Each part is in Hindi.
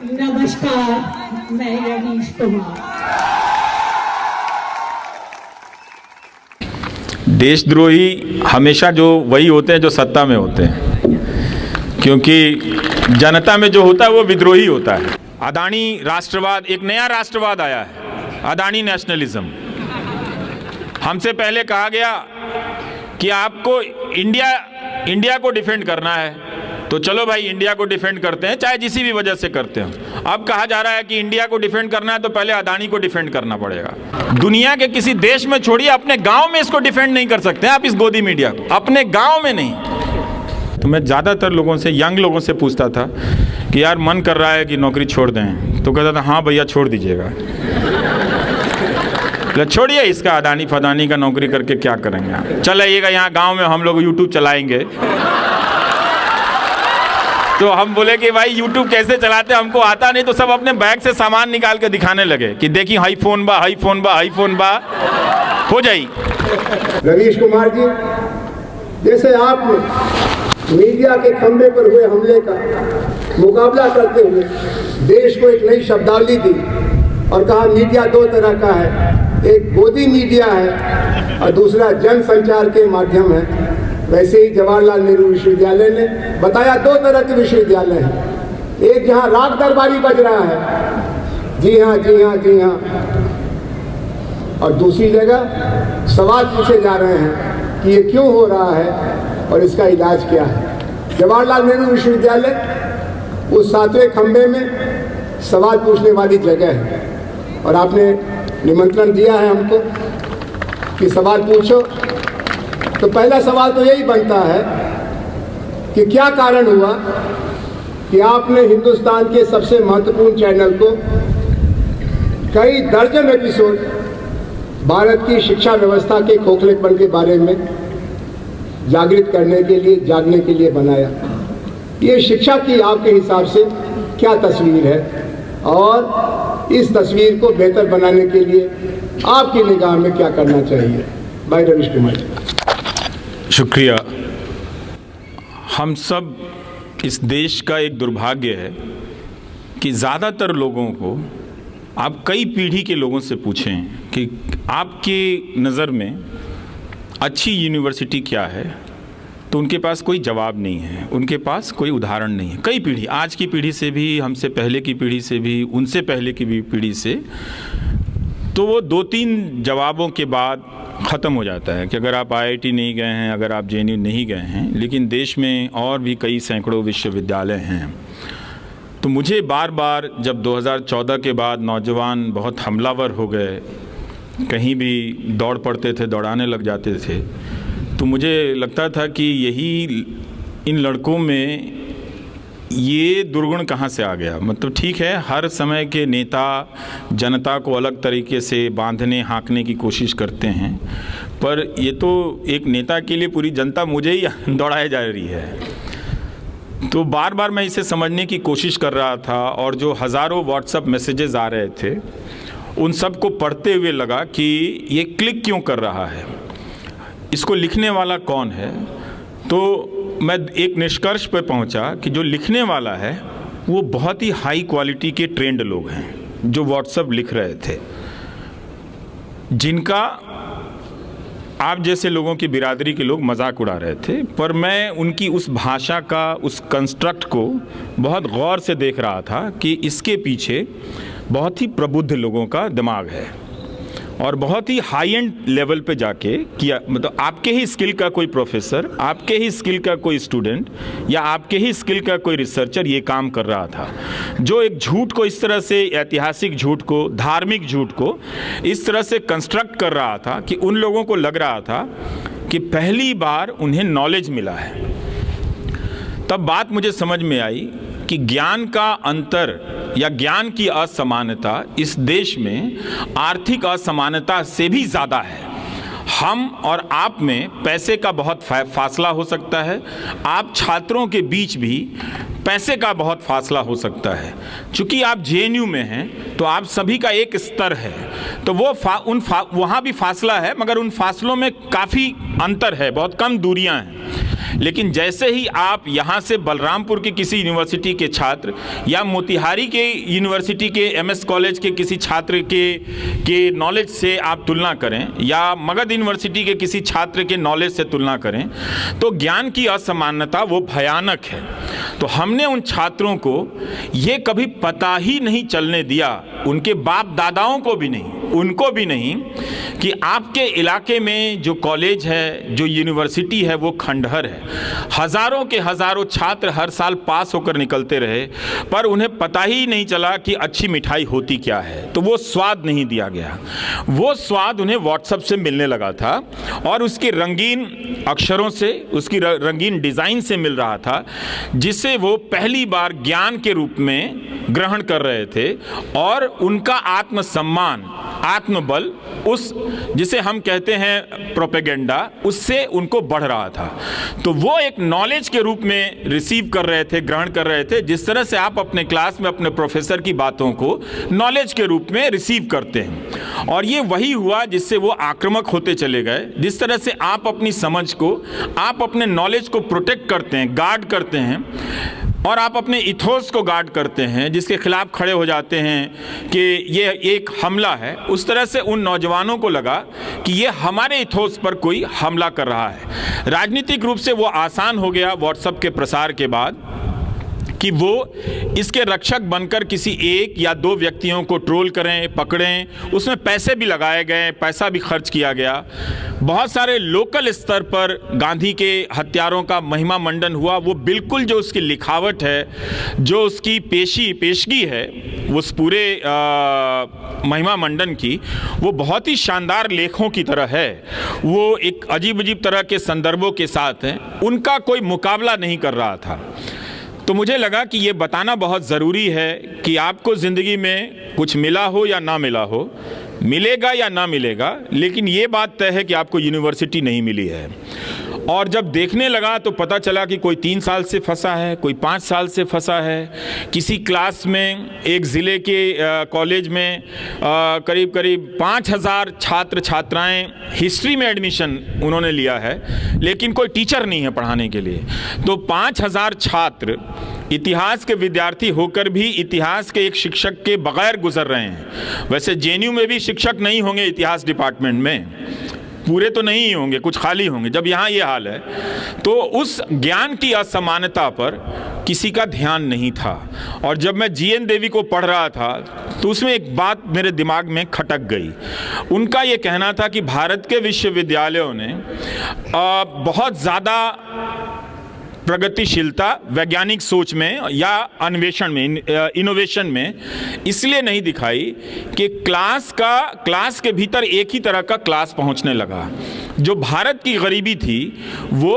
नमस्कार, मैं रवीश कुमार। देशद्रोही हमेशा जो वही होते हैं जो सत्ता में होते हैं, क्योंकि जनता में जो होता है वो विद्रोही होता है। अदानी राष्ट्रवाद, एक नया राष्ट्रवाद आया है, अदानी नेशनलिज्म। हमसे पहले कहा गया कि आपको इंडिया को डिफेंड करना है, तो चलो भाई इंडिया को डिफेंड करते हैं, चाहे जिसी भी वजह से करते हो। अब कहा जा रहा है कि इंडिया को डिफेंड करना है तो पहले अदानी को डिफेंड करना पड़ेगा। दुनिया के किसी देश में छोड़िए, अपने गांव में इसको डिफेंड नहीं कर सकते आप, इस गोदी मीडिया को, अपने गांव में नहीं। तो मैं ज़्यादातर लोगों से, यंग लोगों से पूछता था कि यार मन कर रहा है कि नौकरी छोड़ दें, तो कहता था हाँ भैया छोड़ दीजिएगा। छोड़िए इसका अदानी फदानी का नौकरी करके क्या करेंगे, चलाइएगा यहाँ गांव में हम लोग यूट्यूब चलाएंगे। तो हम बोले कि भाई यूट्यूब कैसे चलाते, हमको आता नहीं। तो सब अपने बैग से सामान निकाल के दिखाने लगे कि देखिए हाई फोन बा, हाई फोन बा, हाई फोन बा, हो जाई। रवीश कुमार जी, जैसे आपने मीडिया के खंभे पर हुए हमले का मुकाबला करते हुए देश को एक नई शब्दावली दी और कहा मीडिया दो तरह का है, एक गोदी मीडिया है और दूसरा जन संचार के माध्यम है, वैसे ही जवाहरलाल नेहरू विश्वविद्यालय ने बताया दो तरह के विश्वविद्यालय हैं। एक जहां राग दरबारी बज रहा है, जी हाँ जी हाँ जी हाँ, और दूसरी जगह सवाल पूछे जा रहे हैं कि ये क्यों हो रहा है और इसका इलाज क्या है। जवाहरलाल नेहरू विश्वविद्यालय उस 7वें खंभे में सवाल पूछने वाली जगह है और आपने निमंत्रण दिया है हमको कि सवाल पूछो। तो पहला सवाल तो यही बनता है कि क्या कारण हुआ कि आपने हिंदुस्तान के सबसे महत्वपूर्ण चैनल को कई दर्जन एपिसोड भारत की शिक्षा व्यवस्था के खोखलेपन के बारे में जागृत करने के लिए, जागने के लिए बनाया। ये शिक्षा की आपके हिसाब से क्या तस्वीर है और इस तस्वीर को बेहतर बनाने के लिए आपकी निगाह में क्या करना चाहिए? भाई रवीश कुमार जी। शुक्रिया। हम सब, इस देश का एक दुर्भाग्य है कि ज़्यादातर लोगों को, आप कई पीढ़ी के लोगों से पूछें कि आपकी नज़र में अच्छी यूनिवर्सिटी क्या है, तो उनके पास कोई जवाब नहीं है, उनके पास कोई उदाहरण नहीं है। कई पीढ़ी, आज की पीढ़ी से भी, हमसे पहले की पीढ़ी से भी, उनसे पहले की भी पीढ़ी से, तो वो 2-3 जवाबों के बाद ख़त्म हो जाता है कि अगर आप IIT नहीं गए हैं, अगर आप JNU नहीं गए हैं, लेकिन देश में और भी कई सैकड़ों विश्वविद्यालय हैं। तो मुझे बार बार, जब 2014 के बाद नौजवान बहुत हमलावर हो गए, कहीं भी दौड़ पड़ते थे, दौड़ाने लग जाते थे, तो मुझे लगता था कि यही, इन लड़कों में ये दुर्गुण कहाँ से आ गया। मतलब ठीक है, हर समय के नेता जनता को अलग तरीके से बांधने हाँकने की कोशिश करते हैं, पर ये तो एक नेता के लिए पूरी जनता मुझे ही दौड़ाई जा रही है। तो बार बार मैं इसे समझने की कोशिश कर रहा था और जो हज़ारों व्हाट्सएप मैसेजेस आ रहे थे, उन सब को पढ़ते हुए लगा कि ये क्लिक क्यों कर रहा है, इसको लिखने वाला कौन है। तो मैं एक निष्कर्ष पर पहुंचा कि जो लिखने वाला है वो बहुत ही हाई क्वालिटी के ट्रेंड लोग हैं जो व्हाट्सएप लिख रहे थे, जिनका आप जैसे लोगों की बिरादरी के लोग मजाक उड़ा रहे थे, पर मैं उनकी उस भाषा का, उस कंस्ट्रक्ट को बहुत गौर से देख रहा था कि इसके पीछे बहुत ही प्रबुद्ध लोगों का दिमाग है और बहुत ही हाई एंड लेवल पे जाके किया। मतलब आपके ही स्किल का कोई प्रोफेसर, आपके ही स्किल का कोई स्टूडेंट या आपके ही स्किल का कोई रिसर्चर ये काम कर रहा था, जो एक झूठ को इस तरह से, ऐतिहासिक झूठ को, धार्मिक झूठ को इस तरह से कंस्ट्रक्ट कर रहा था कि उन लोगों को लग रहा था कि पहली बार उन्हें नॉलेज मिला है। तब बात मुझे समझ में आई कि ज्ञान का अंतर या ज्ञान की असमानता इस देश में आर्थिक असमानता से भी ज़्यादा है। हम और आप में पैसे का बहुत फासला हो सकता है, आप छात्रों के बीच भी पैसे का बहुत फासला हो सकता है। चूँकि आप JNU में हैं तो आप सभी का एक स्तर है, तो वो वहाँ भी फासला है, मगर उन फासलों में काफ़ी अंतर है, बहुत कम दूरियाँ हैं। लेकिन जैसे ही आप यहाँ से बलरामपुर के किसी यूनिवर्सिटी के छात्र या मोतिहारी के यूनिवर्सिटी के एमएस कॉलेज के किसी छात्र के नॉलेज से आप तुलना करें या मगध यूनिवर्सिटी के किसी छात्र के नॉलेज से तुलना करें तो ज्ञान की असमानता वो भयानक है। तो हमने उन छात्रों को ये कभी पता ही नहीं चलने दिया, उनके बाप दादाओं को भी नहीं, उनको भी नहीं, कि आपके इलाके में जो कॉलेज है, जो यूनिवर्सिटी है, वो खंडहर है। हज़ारों के हज़ारों छात्र हर साल पास होकर निकलते रहे, पर उन्हें पता ही नहीं चला कि अच्छी मिठाई होती क्या है। तो वो स्वाद नहीं दिया गया। वो स्वाद उन्हें व्हाट्सएप से मिलने लगा था और उसके रंगीन अक्षरों से, उसकी रंगीन डिज़ाइन से मिल रहा था, जिसे वो पहली बार ज्ञान के रूप में ग्रहण कर रहे थे। और उनका आत्मसम्मान, आत्मबल, उस जिसे हम कहते हैं प्रोपेगेंडा, उससे उनको बढ़ रहा था। तो वो एक नॉलेज के रूप में रिसीव कर रहे थे, ग्रहण कर रहे थे, जिस तरह से आप अपने क्लास में अपने प्रोफेसर की बातों को नॉलेज के रूप में रिसीव करते हैं। और ये वही हुआ जिससे वो आक्रामक होते चले गए। जिस तरह से आप अपनी समझ को, आप अपने नॉलेज को प्रोटेक्ट करते हैं, गार्ड करते हैं, और आप अपने इथोस को गार्ड करते हैं, जिसके खिलाफ खड़े हो जाते हैं कि ये एक हमला है, उस तरह से उन नौजवानों को लगा कि ये हमारे इथोस पर कोई हमला कर रहा है। राजनीतिक रूप से वो आसान हो गया व्हाट्सएप के प्रसार के बाद कि वो इसके रक्षक बनकर किसी एक या दो व्यक्तियों को ट्रोल करें, पकड़ें। उसमें पैसे भी लगाए गए, पैसा भी खर्च किया गया। बहुत सारे लोकल स्तर पर गांधी के हत्यारों का महिमा मंडन हुआ। वो बिल्कुल जो उसकी लिखावट है, जो उसकी पेशगी है उस पूरे महिमा मंडन की, वो बहुत ही शानदार लेखों की तरह है। वो एक अजीब अजीब तरह के संदर्भों के साथ हैं, उनका कोई मुकाबला नहीं कर रहा था। तो मुझे लगा कि ये बताना बहुत ज़रूरी है कि आपको ज़िंदगी में कुछ मिला हो या ना मिला हो, मिलेगा या ना मिलेगा, लेकिन ये बात तय है कि आपको यूनिवर्सिटी नहीं मिली है। और जब देखने लगा तो पता चला कि कोई 3 साल से फंसा है, कोई 5 साल से फंसा है। किसी क्लास में, एक ज़िले के कॉलेज में करीब करीब 5000 छात्र छात्राएं हिस्ट्री में एडमिशन उन्होंने लिया है, लेकिन कोई टीचर नहीं है पढ़ाने के लिए। तो 5000 छात्र इतिहास के विद्यार्थी होकर भी इतिहास के एक शिक्षक के बगैर गुजर रहे हैं। वैसे जेएनयू में भी शिक्षक नहीं होंगे इतिहास डिपार्टमेंट में, पूरे तो नहीं होंगे, कुछ खाली होंगे। जब यहाँ ये हाल है तो उस ज्ञान की असमानता पर किसी का ध्यान नहीं था। और जब मैं जीएन देवी को पढ़ रहा था तो उसमें एक बात मेरे दिमाग में खटक गई। उनका ये कहना था कि भारत के विश्वविद्यालयों ने बहुत ज़्यादा प्रगतिशीलता वैज्ञानिक सोच में या अन्वेषण में, इनोवेशन में इसलिए नहीं दिखाई कि क्लास के भीतर एक ही तरह का क्लास पहुंचने लगा। जो भारत की गरीबी थी वो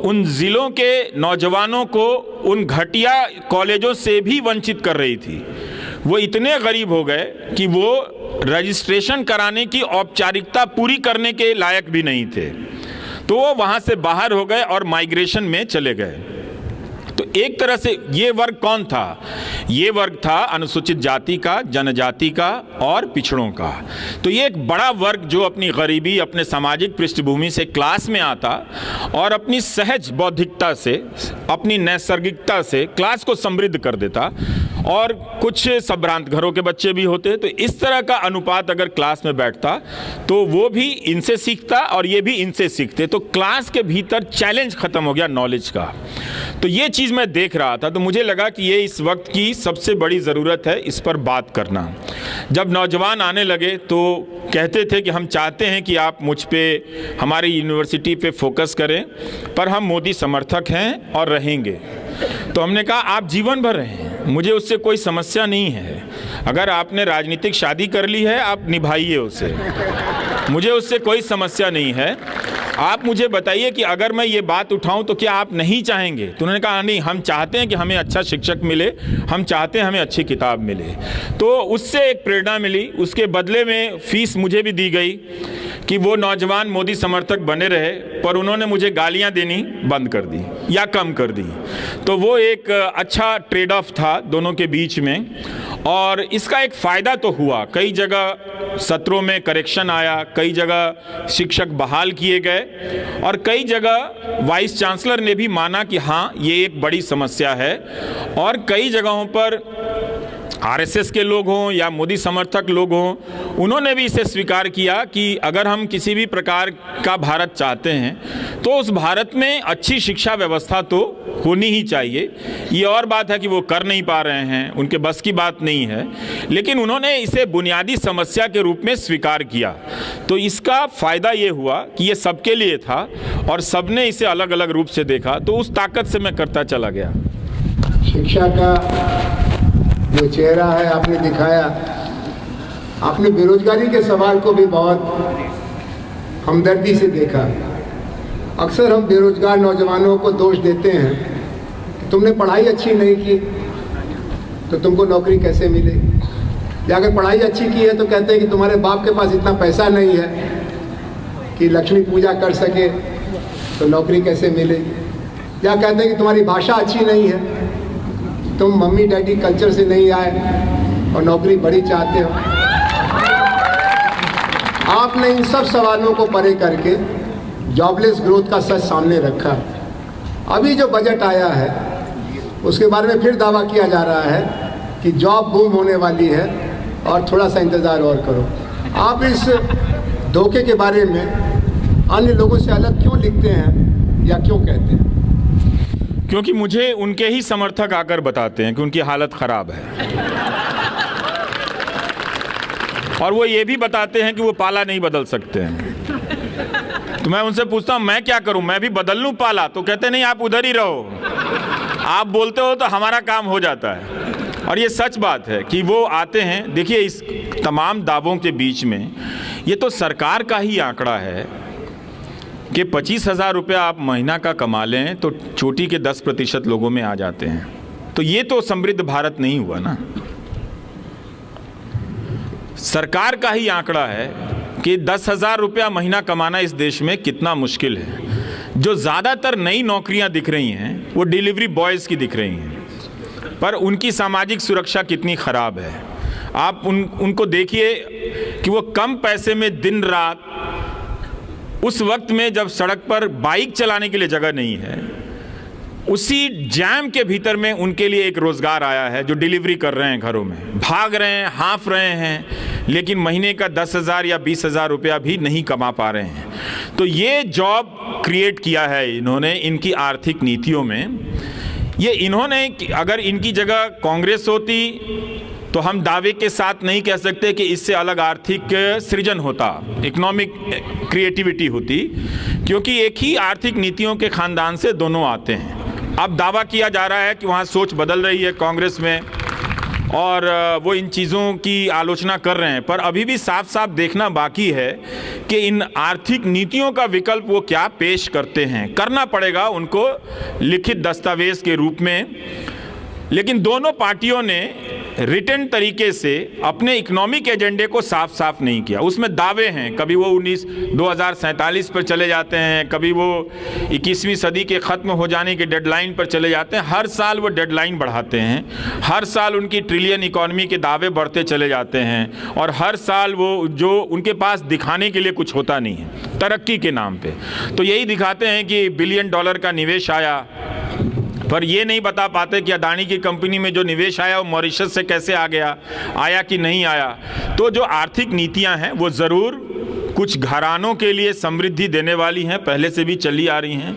उन ज़िलों के नौजवानों को उन घटिया कॉलेजों से भी वंचित कर रही थी। वो इतने गरीब हो गए कि वो रजिस्ट्रेशन कराने की औपचारिकता पूरी करने के लायक भी नहीं थे। तो वो वहाँ से बाहर हो गए और माइग्रेशन में चले गए। तो एक तरह से ये वर्ग कौन था? ये वर्ग था अनुसूचित जाति का, जनजाति का और पिछड़ों का। तो ये एक बड़ा वर्ग जो अपनी गरीबी, अपने सामाजिक पृष्ठभूमि से क्लास में आता और अपनी सहज बौद्धिकता से, अपनी नैसर्गिकता से क्लास को समृद्ध कर देता। और कुछ संभ्रांत घरों के बच्चे भी होते। तो इस तरह का अनुपात अगर क्लास में बैठता तो वो भी इनसे सीखता और ये भी इनसे सीखते। तो क्लास के भीतर चैलेंज खत्म हो गया नॉलेज का। तो ये चीज़ मैं देख रहा था, तो मुझे लगा कि ये इस वक्त की सबसे बड़ी ज़रूरत है इस पर बात करना। जब नौजवान आने लगे तो कहते थे कि हम चाहते हैं कि आप मुझ पे, हमारी यूनिवर्सिटी पे फोकस करें, पर हम मोदी समर्थक हैं और रहेंगे। तो हमने कहा आप जीवन भर रहें, मुझे उससे कोई समस्या नहीं है। अगर आपने राजनीतिक शादी कर ली है आप निभाइए उसे, मुझे उससे कोई समस्या नहीं है। आप मुझे बताइए कि अगर मैं ये बात उठाऊं तो क्या आप नहीं चाहेंगे? तो उन्होंने कहा नहीं, हम चाहते हैं कि हमें अच्छा शिक्षक मिले, हम चाहते हैं हमें अच्छी किताब मिले। तो उससे एक प्रेरणा मिली। उसके बदले में फीस मुझे भी दी गई कि वो नौजवान मोदी समर्थक बने रहे, पर उन्होंने मुझे गालियां देनी बंद कर दी या कम कर दी। तो वो एक अच्छा ट्रेड ऑफ था दोनों के बीच में। और इसका एक फ़ायदा तो हुआ, कई जगह सत्रों में करेक्शन आया, कई जगह शिक्षक बहाल किए गए और कई जगह वाइस चांसलर ने भी माना कि हाँ ये एक बड़ी समस्या है। और कई जगहों पर आरएसएस के लोग हों या मोदी समर्थक लोग हों, उन्होंने भी इसे स्वीकार किया कि अगर हम किसी भी प्रकार का भारत चाहते हैं तो उस भारत में अच्छी शिक्षा व्यवस्था तो होनी ही चाहिए। ये और बात है कि वो कर नहीं पा रहे हैं, उनके बस की बात नहीं है, लेकिन उन्होंने इसे बुनियादी समस्या के रूप में स्वीकार किया। तो इसका फ़ायदा ये हुआ कि ये सबके लिए था और सबने इसे अलग अलग रूप से देखा, तो उस ताकत से मैं करता चला गया। शिक्षा का जो चेहरा है आपने दिखाया, आपने बेरोजगारी के सवाल को भी बहुत हमदर्दी से देखा। अक्सर हम बेरोजगार नौजवानों को दोष देते हैं कि तुमने पढ़ाई अच्छी नहीं की तो तुमको नौकरी कैसे मिलेगी, या अगर पढ़ाई अच्छी की है तो कहते हैं कि तुम्हारे बाप के पास इतना पैसा नहीं है कि लक्ष्मी पूजा कर सके तो नौकरी कैसे मिलेगी, या कहते हैं कि तुम्हारी भाषा अच्छी नहीं है, तुम मम्मी डैडी कल्चर से नहीं आए और नौकरी बड़ी चाहते हो। आपने इन सब सवालों को परे करके जॉबलेस ग्रोथ का सच सामने रखा। अभी जो बजट आया है उसके बारे में फिर दावा किया जा रहा है कि जॉब बूम होने वाली है और थोड़ा सा इंतज़ार और करो। आप इस धोखे के बारे में अन्य लोगों से अलग क्यों लिखते हैं या क्यों कहते हैं? क्योंकि मुझे उनके ही समर्थक आकर बताते हैं कि उनकी हालत ख़राब है और वो ये भी बताते हैं कि वो पाला नहीं बदल सकते हैं। तो मैं उनसे पूछता हूँ मैं क्या करूँ, मैं भी बदल लूँ पाला? तो कहते नहीं, आप उधर ही रहो, आप बोलते हो तो हमारा काम हो जाता है। और ये सच बात है कि वो आते हैं। देखिए, इस तमाम दावों के बीच में ये तो सरकार का ही आंकड़ा है कि 25,000 रुपया आप महीना का कमा लें तो चोटी के 10% लोगों में आ जाते हैं। तो ये तो समृद्ध भारत नहीं हुआ ना। सरकार का ही आंकड़ा है कि 10,000 रुपया महीना कमाना इस देश में कितना मुश्किल है। जो ज़्यादातर नई नौकरियां दिख रही हैं वो डिलीवरी बॉयज़ की दिख रही हैं, पर उनकी सामाजिक सुरक्षा कितनी ख़राब है। आप उनको देखिए कि वो कम पैसे में दिन रात, उस वक्त में जब सड़क पर बाइक चलाने के लिए जगह नहीं है, उसी जैम के भीतर में उनके लिए एक रोज़गार आया है जो डिलीवरी कर रहे हैं, घरों में भाग रहे हैं, हाँफ रहे हैं, लेकिन महीने का 10,000 या 20,000 रुपया भी नहीं कमा पा रहे हैं। तो ये जॉब क्रिएट किया है इन्होंने इनकी आर्थिक नीतियों में। ये इन्होंने, अगर इनकी जगह कांग्रेस होती तो हम दावे के साथ नहीं कह सकते कि इससे अलग आर्थिक सृजन होता, इकोनॉमिक क्रिएटिविटी होती, क्योंकि एक ही आर्थिक नीतियों के खानदान से दोनों आते हैं। अब दावा किया जा रहा है कि वहाँ सोच बदल रही है कांग्रेस में और वो इन चीज़ों की आलोचना कर रहे हैं, पर अभी भी साफ साफ देखना बाकी है कि इन आर्थिक नीतियों का विकल्प वो क्या पेश करते हैं। करना पड़ेगा उनको लिखित दस्तावेज के रूप में, लेकिन दोनों पार्टियों ने रिटन तरीके से अपने इकोनॉमिक एजेंडे को साफ साफ नहीं किया। उसमें दावे हैं, कभी वो 2047 पर चले जाते हैं, कभी वो 21वीं सदी के ख़त्म हो जाने के डेडलाइन पर चले जाते हैं। हर साल वो डेडलाइन बढ़ाते हैं, हर साल उनकी ट्रिलियन इकॉनमी के दावे बढ़ते चले जाते हैं और हर साल वो जो उनके पास दिखाने के लिए कुछ होता नहीं है तरक्की के नाम पे। तो यही दिखाते हैं कि $1 बिलियन का निवेश आया, पर ये नहीं बता पाते कि अदानी की कंपनी में जो निवेश आया वो मॉरिशस से कैसे आ गया, आया कि नहीं आया। तो जो आर्थिक नीतियां हैं वो ज़रूर कुछ घरानों के लिए समृद्धि देने वाली हैं, पहले से भी चली आ रही हैं।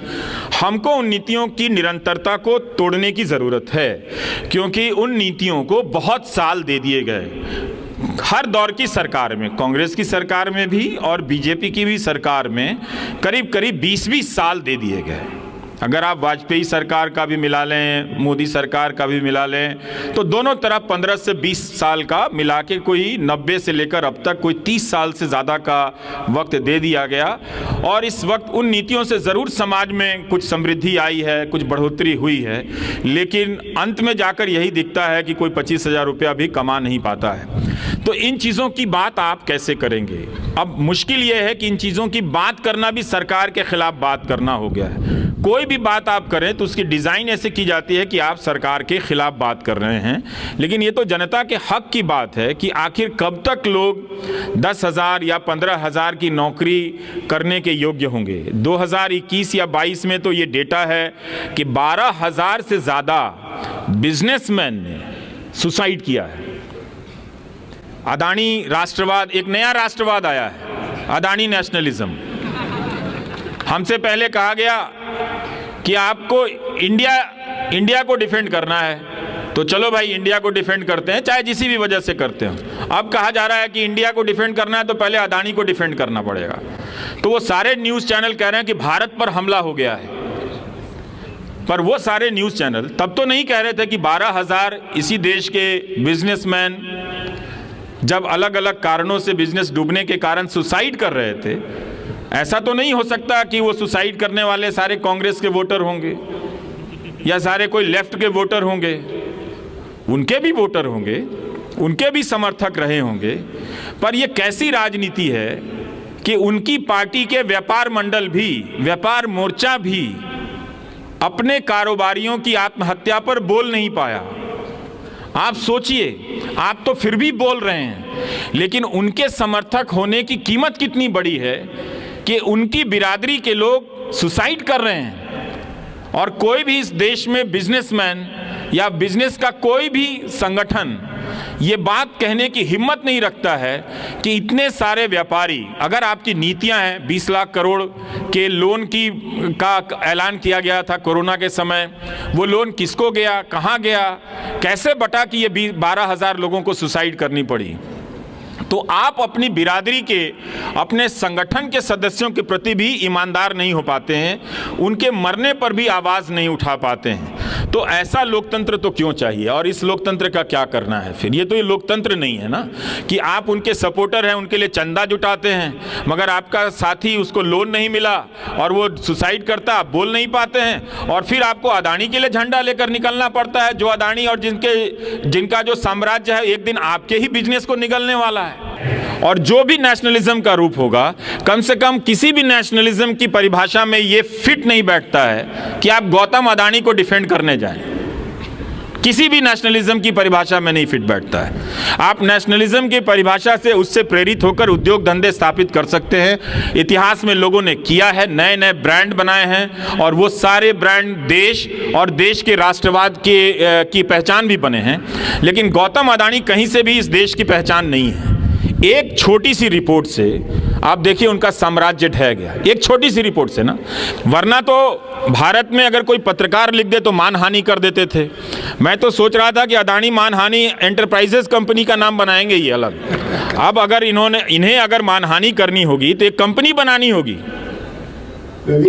हमको उन नीतियों की निरंतरता को तोड़ने की ज़रूरत है, क्योंकि उन नीतियों को बहुत साल दे दिए गए। हर दौर की सरकार में, कांग्रेस की सरकार में भी और बीजेपी की भी सरकार में करीब करीब 20-20 साल दे दिए गए। अगर आप वाजपेयी सरकार का भी मिला लें, मोदी सरकार का भी मिला लें, तो दोनों तरफ 15 से 20 साल का मिला के कोई 90 से लेकर अब तक कोई 30 साल से ज़्यादा का वक्त दे दिया गया। और इस वक्त उन नीतियों से ज़रूर समाज में कुछ समृद्धि आई है, कुछ बढ़ोतरी हुई है, लेकिन अंत में जाकर यही दिखता है कि कोई 25,000 रुपया भी कमा नहीं पाता है। तो इन चीज़ों की बात आप कैसे करेंगे? अब मुश्किल ये है कि इन चीज़ों की बात करना भी सरकार के खिलाफ बात करना हो गया है। कोई भी बात आप करें तो उसकी डिज़ाइन ऐसे की जाती है कि आप सरकार के खिलाफ बात कर रहे हैं। लेकिन ये तो जनता के हक की बात है कि आखिर कब तक लोग 10,000 या 15,000 की नौकरी करने के योग्य होंगे। 2021 या 22 में तो ये डेटा है कि 12,000 से ज़्यादा बिजनेसमैन ने सुसाइड किया है। अदानी राष्ट्रवाद, एक नया राष्ट्रवाद आया है, अदानी नेशनलिज्म। हमसे पहले कहा गया कि आपको इंडिया को डिफेंड करना है, तो चलो भाई इंडिया को डिफेंड करते हैं, चाहे जिसी भी वजह से करते हो। अब कहा जा रहा है कि इंडिया को डिफेंड करना है तो पहले अदानी को डिफेंड करना पड़ेगा। तो वो सारे न्यूज़ चैनल कह रहे हैं कि भारत पर हमला हो गया है, पर वो सारे न्यूज़ चैनल तब तो नहीं कह रहे थे कि 12,000 इसी देश के बिजनेसमैन जब अलग अलग कारणों से बिजनेस डूबने के कारण सुसाइड कर रहे थे। ऐसा तो नहीं हो सकता कि वो सुसाइड करने वाले सारे कांग्रेस के वोटर होंगे या सारे कोई लेफ्ट के वोटर होंगे। उनके भी वोटर होंगे, उनके भी समर्थक रहे होंगे, पर ये कैसी राजनीति है कि उनकी पार्टी के व्यापार मंडल भी, व्यापार मोर्चा भी अपने कारोबारियों की आत्महत्या पर बोल नहीं पाया। आप सोचिए, आप तो फिर भी बोल रहे हैं, लेकिन उनके समर्थक होने की कीमत कितनी बड़ी है कि उनकी बिरादरी के लोग सुसाइड कर रहे हैं। और कोई भी इस देश में बिजनेसमैन या बिजनेस का कोई भी संगठन ये बात कहने की हिम्मत नहीं रखता है कि इतने सारे व्यापारी, अगर आपकी नीतियां हैं 20 लाख करोड़ के लोन का ऐलान किया गया था कोरोना के समय, वो लोन किसको गया, कहां गया, कैसे बटा कि ये 12,000 लोगों को सुसाइड करनी पड़ी। तो आप अपनी बिरादरी के, अपने संगठन के सदस्यों के प्रति भी ईमानदार नहीं हो पाते हैं, उनके मरने पर भी आवाज़ नहीं उठा पाते हैं। तो ऐसा लोकतंत्र तो क्यों चाहिए, और इस लोकतंत्र का क्या करना है फिर। ये तो ये लोकतंत्र नहीं है ना कि आप उनके सपोर्टर हैं, उनके लिए चंदा जुटाते हैं, मगर आपका साथी उसको लोन नहीं मिला और वो सुसाइड करता, आप बोल नहीं पाते हैं, और फिर आपको अदानी के लिए झंडा लेकर निकलना पड़ता है, जो अदानी और जिनका जो साम्राज्य है एक दिन आपके ही बिजनेस को निगलने वाला है। और जो भी नेशनलिज्म का रूप होगा, कम से कम किसी भी नेशनलिज्म की परिभाषा में ये फिट नहीं बैठता है कि आप गौतम अदानी को डिफेंड करने जाएं। किसी भी नेशनलिज्म की परिभाषा में नहीं फिट बैठता है। आप नेशनलिज्म की परिभाषा से उससे प्रेरित होकर उद्योग धंधे स्थापित कर सकते हैं। इतिहास में लोगों ने किया है, नए नए ब्रांड बनाए हैं, और वो सारे ब्रांड देश और देश के राष्ट्रवाद की पहचान भी बने हैं। लेकिन गौतम अदानी कहीं से भी इस देश की पहचान नहीं है। एक छोटी सी रिपोर्ट से आप देखिए उनका साम्राज्य ढह गया, एक छोटी सी रिपोर्ट से ना। वरना तो भारत में अगर कोई पत्रकार लिख दे तो मानहानि कर देते थे। मैं तो सोच रहा था कि अदानी मानहानि एंटरप्राइजेस कंपनी का नाम बनाएंगे ये अलग। अब अगर इन्हें अगर मानहानि करनी होगी तो एक कंपनी बनानी होगी,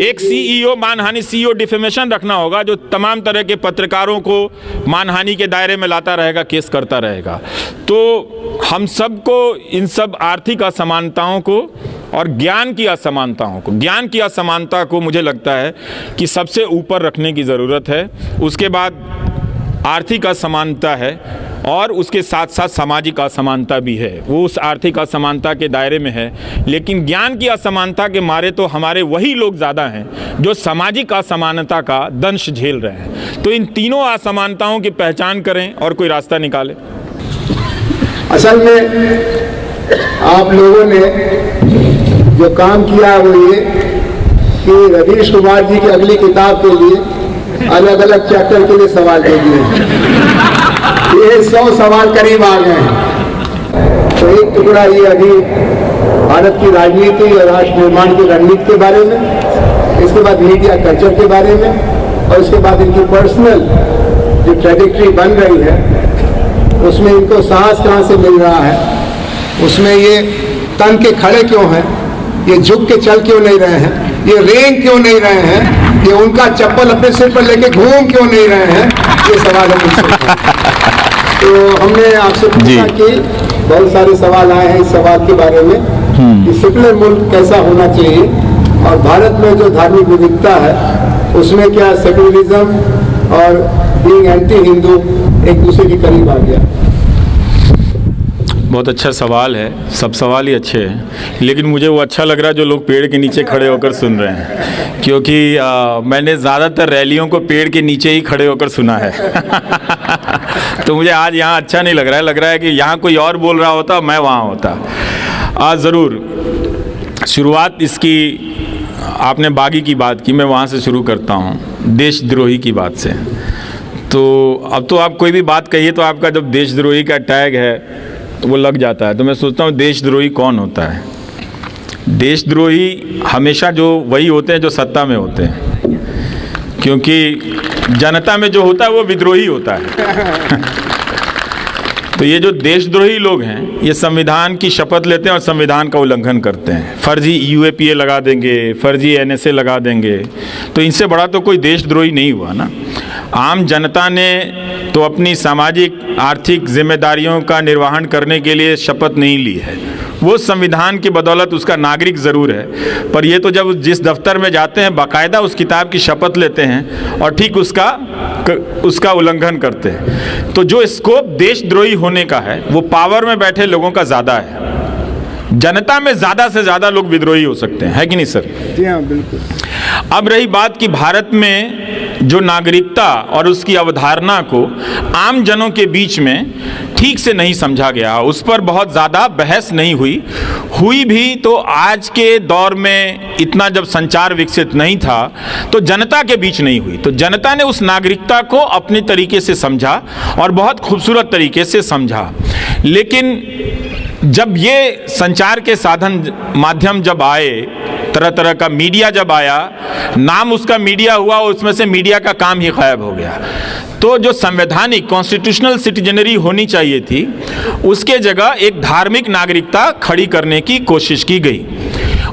एक सीईओ मानहानि, सीईओ डिफेमेशन रखना होगा, जो तमाम तरह के पत्रकारों को मानहानि के दायरे में लाता रहेगा, केस करता रहेगा। तो हम सबको इन सब आर्थिक असमानताओं को और ज्ञान की असमानता को मुझे लगता है कि सबसे ऊपर रखने की ज़रूरत है। उसके बाद आर्थिक असमानता है और उसके साथ साथ सामाजिक असमानता भी है, वो उस आर्थिक असमानता के दायरे में है। लेकिन ज्ञान की असमानता के मारे तो हमारे वही लोग ज़्यादा हैं जो सामाजिक असमानता का दंश झेल रहे हैं। तो इन तीनों असमानताओं की पहचान करें और कोई रास्ता निकालें। असल में आप लोगों ने जो काम किया है वो ये कि रवीश कुमार जी की अगली किताब के लिए अलग अलग चैप्टर के लिए सवाल दे दिए। ये 100 सवाल करीब आ गए हैं। तो एक टुकड़ा ये अभी भारत की राजनीति और राष्ट्र निर्माण की रणनीति के बारे में, इसके बाद मीडिया कल्चर के बारे में, और उसके बाद इनकी पर्सनल जो ट्रैजेक्टरी बन रही है उसमें इनको साहस कहाँ से मिल रहा है, उसमें ये तन के खड़े क्यों हैं, ये झुक के चल क्यों नहीं रहे हैं, ये रेंग क्यों नहीं रहे हैं, ये उनका चप्पल अपने सिर पर लेके घूम क्यों नहीं रहे हैं, ये सवाल हम पूछते हैं। तो हमने आपसे पूछा कि बहुत सारे सवाल आए हैं इस सवाल के बारे में कि सेकुलर मुल्क कैसा होना चाहिए, और भारत में जो धार्मिक विविधता है उसमें क्या सेकुलरिज्म और बीइंग एंटी हिंदू एक दूसरे के करीब आ गया। बहुत अच्छा सवाल है, सब सवाल ही अच्छे हैं, लेकिन मुझे वो अच्छा लग रहा है जो लोग पेड़ के नीचे खड़े होकर सुन रहे हैं, क्योंकि मैंने ज़्यादातर रैलियों को पेड़ के नीचे ही खड़े होकर सुना है। तो मुझे आज यहाँ अच्छा नहीं लग रहा है कि यहाँ कोई और बोल रहा होता, मैं वहाँ होता। आज ज़रूर शुरुआत इसकी, आपने बागी की बात की, मैं वहाँ से शुरू करता हूँ, देशद्रोही की बात से। तो अब तो आप कोई भी बात कहिए तो आपका जब देशद्रोही का टैग है तो वो लग जाता है। तो मैं सोचता हूँ देशद्रोही कौन होता है? देशद्रोही हमेशा जो वही होते हैं जो सत्ता में होते हैं, क्योंकि जनता में जो होता है वो विद्रोही होता है। तो ये जो देशद्रोही लोग हैं ये संविधान की शपथ लेते हैं और संविधान का उल्लंघन करते हैं। फर्जी यूएपीए लगा देंगे, फर्जी एनएसए लगा देंगे, तो इनसे बड़ा तो कोई देशद्रोही नहीं हुआ ना। आम जनता ने तो अपनी सामाजिक आर्थिक जिम्मेदारियों का निर्वहन करने के लिए शपथ नहीं ली है, वो संविधान की बदौलत उसका नागरिक ज़रूर है, पर ये तो जब जिस दफ्तर में जाते हैं बाकायदा उस किताब की शपथ लेते हैं और ठीक उसका उल्लंघन करते हैं। तो जो स्कोप देशद्रोही होने का है वो पावर में बैठे लोगों का ज़्यादा है। जनता में ज़्यादा से ज़्यादा लोग विद्रोही हो सकते हैं, है कि नहीं सर? जी हाँ, बिल्कुल। अब रही बात कि भारत में जो नागरिकता और उसकी अवधारणा को आम जनों के बीच में ठीक से नहीं समझा गया, उस पर बहुत ज़्यादा बहस नहीं हुई भी तो आज के दौर में इतना जब संचार विकसित नहीं था तो जनता के बीच नहीं हुई। तो जनता ने उस नागरिकता को अपने तरीके से समझा और बहुत खूबसूरत तरीके से समझा। लेकिन जब ये संचार के साधन माध्यम जब आए, तरह तरह का मीडिया जब आया, नाम उसका मीडिया हुआ और उसमें से मीडिया का काम ही गायब हो गया। तो जो संवैधानिक कॉन्स्टिट्यूशनल सिटीजनरी होनी चाहिए थी उसके जगह एक धार्मिक नागरिकता खड़ी करने की कोशिश की गई,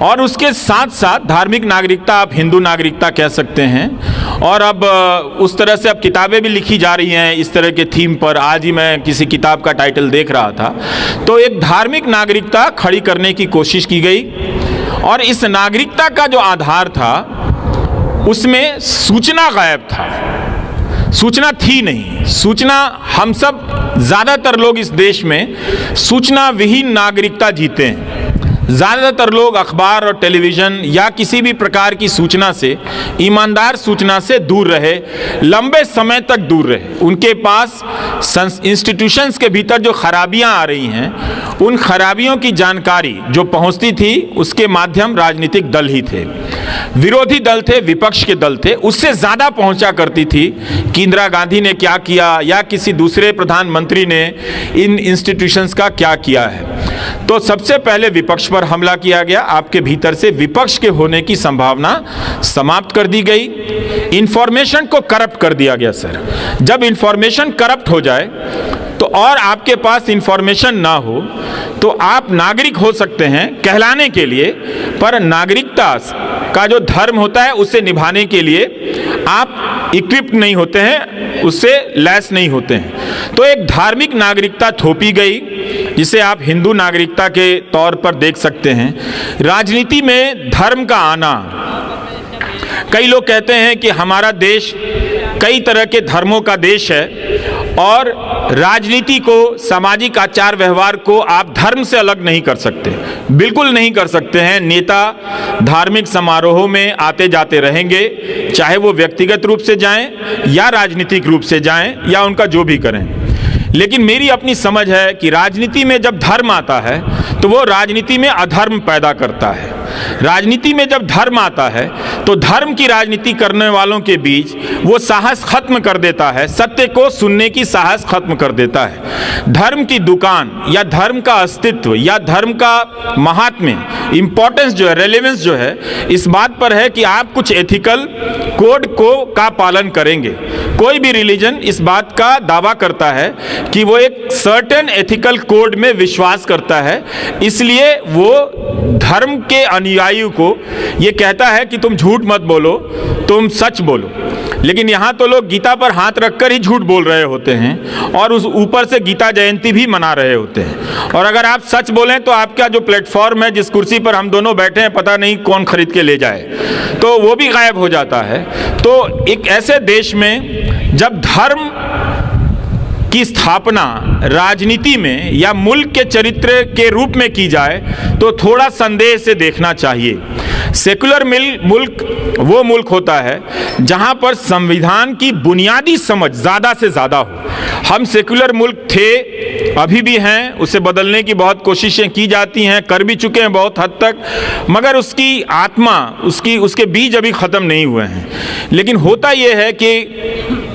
और उसके साथ साथ धार्मिक नागरिकता आप हिंदू नागरिकता कह सकते हैं। और अब उस तरह से अब किताबें भी लिखी जा रही हैं इस तरह के थीम पर। आज ही मैं किसी किताब का टाइटल देख रहा था। तो एक धार्मिक नागरिकता खड़ी करने की कोशिश की गई, और इस नागरिकता का जो आधार था उसमें सूचना गायब था, सूचना थी नहीं। सूचना, हम सब ज़्यादातर लोग इस देश में सूचना विहीन नागरिकता जीते हैं। ज़्यादातर लोग अखबार और टेलीविज़न या किसी भी प्रकार की सूचना से, ईमानदार सूचना से दूर रहे, लंबे समय तक दूर रहे। उनके पास इंस्टीट्यूशंस के भीतर जो खराबियां आ रही हैं उन खराबियों की जानकारी जो पहुंचती थी उसके माध्यम राजनीतिक दल ही थे, विरोधी दल थे, विपक्ष के दल थे, उससे ज़्यादा पहुंचा करती थी कि इंदिरा गांधी ने क्या किया या किसी दूसरे प्रधानमंत्री ने इन इंस्टीट्यूशंस का क्या किया है। तो सबसे पहले विपक्ष पर हमला किया गया, आपके भीतर से विपक्ष के होने की संभावना समाप्त कर दी गई, इंफॉर्मेशन को करप्ट कर दिया गया। सर, जब इंफॉर्मेशन करप्ट हो जाए तो और आपके पास इंफॉर्मेशन ना हो तो आप नागरिक हो सकते हैं कहलाने के लिए, पर नागरिकता का जो धर्म होता है उसे निभाने के लिए आप इक्विप्ड नहीं होते हैं, उससे लैस नहीं होते हैं। तो एक धार्मिक नागरिकता थोपी गई जिसे आप हिंदू नागरिकता के तौर पर देख सकते हैं। राजनीति में धर्म का आना, कई लोग कहते हैं कि हमारा देश कई तरह के धर्मों का देश है और राजनीति को, सामाजिक आचार व्यवहार को आप धर्म से अलग नहीं कर सकते, बिल्कुल नहीं कर सकते हैं। नेता धार्मिक समारोहों में आते जाते रहेंगे, चाहे वो व्यक्तिगत रूप से जाएं या राजनीतिक रूप से जाएं या उनका जो भी करें। लेकिन मेरी अपनी समझ है कि राजनीति में जब धर्म आता है तो वो राजनीति में अधर्म पैदा करता है। राजनीति में जब धर्म आता है तो धर्म की राजनीति करने वालों के बीच वो साहस खत्म कर देता है, सत्य को सुनने की साहस खत्म कर देता है। धर्म की दुकान या धर्म का अस्तित्व या धर्म का महात्म्य, इंपॉर्टेंस जो है, रेलेवेंस जो है, इस बात पर है कि आप कुछ एथिकल कोड का पालन करेंगे। कोई भी रिलीजन इस बात का दावा करता है कि वो एक सर्टेन एथिकल कोड में विश्वास करता है, इसलिए वो धर्म के अनुयायियों को ये कहता है कि तुम झूठ मत बोलो, तुम सच बोलो। लेकिन यहाँ तो लोग गीता पर हाथ रखकर ही झूठ बोल रहे होते हैं और उस ऊपर से गीता जयंती भी मना रहे होते हैं। और अगर आप सच बोलें तो आपका जो प्लेटफॉर्म है, जिस कुर्सी पर हम दोनों बैठे हैं, पता नहीं कौन खरीद के ले जाए, तो वो भी गायब हो जाता है। तो एक ऐसे देश में जब धर्म की स्थापना राजनीति में या मुल्क के चरित्र के रूप में की जाए तो थोड़ा संदेह से देखना चाहिए। सेकुलर मुल्क वो मुल्क होता है जहां पर संविधान की बुनियादी समझ ज़्यादा से ज़्यादा हो। हम सेकुलर मुल्क थे, अभी भी हैं, उसे बदलने की बहुत कोशिशें की जाती हैं, कर भी चुके हैं बहुत हद तक, मगर उसकी आत्मा, उसके बीज अभी ख़त्म नहीं हुए हैं। लेकिन होता यह है कि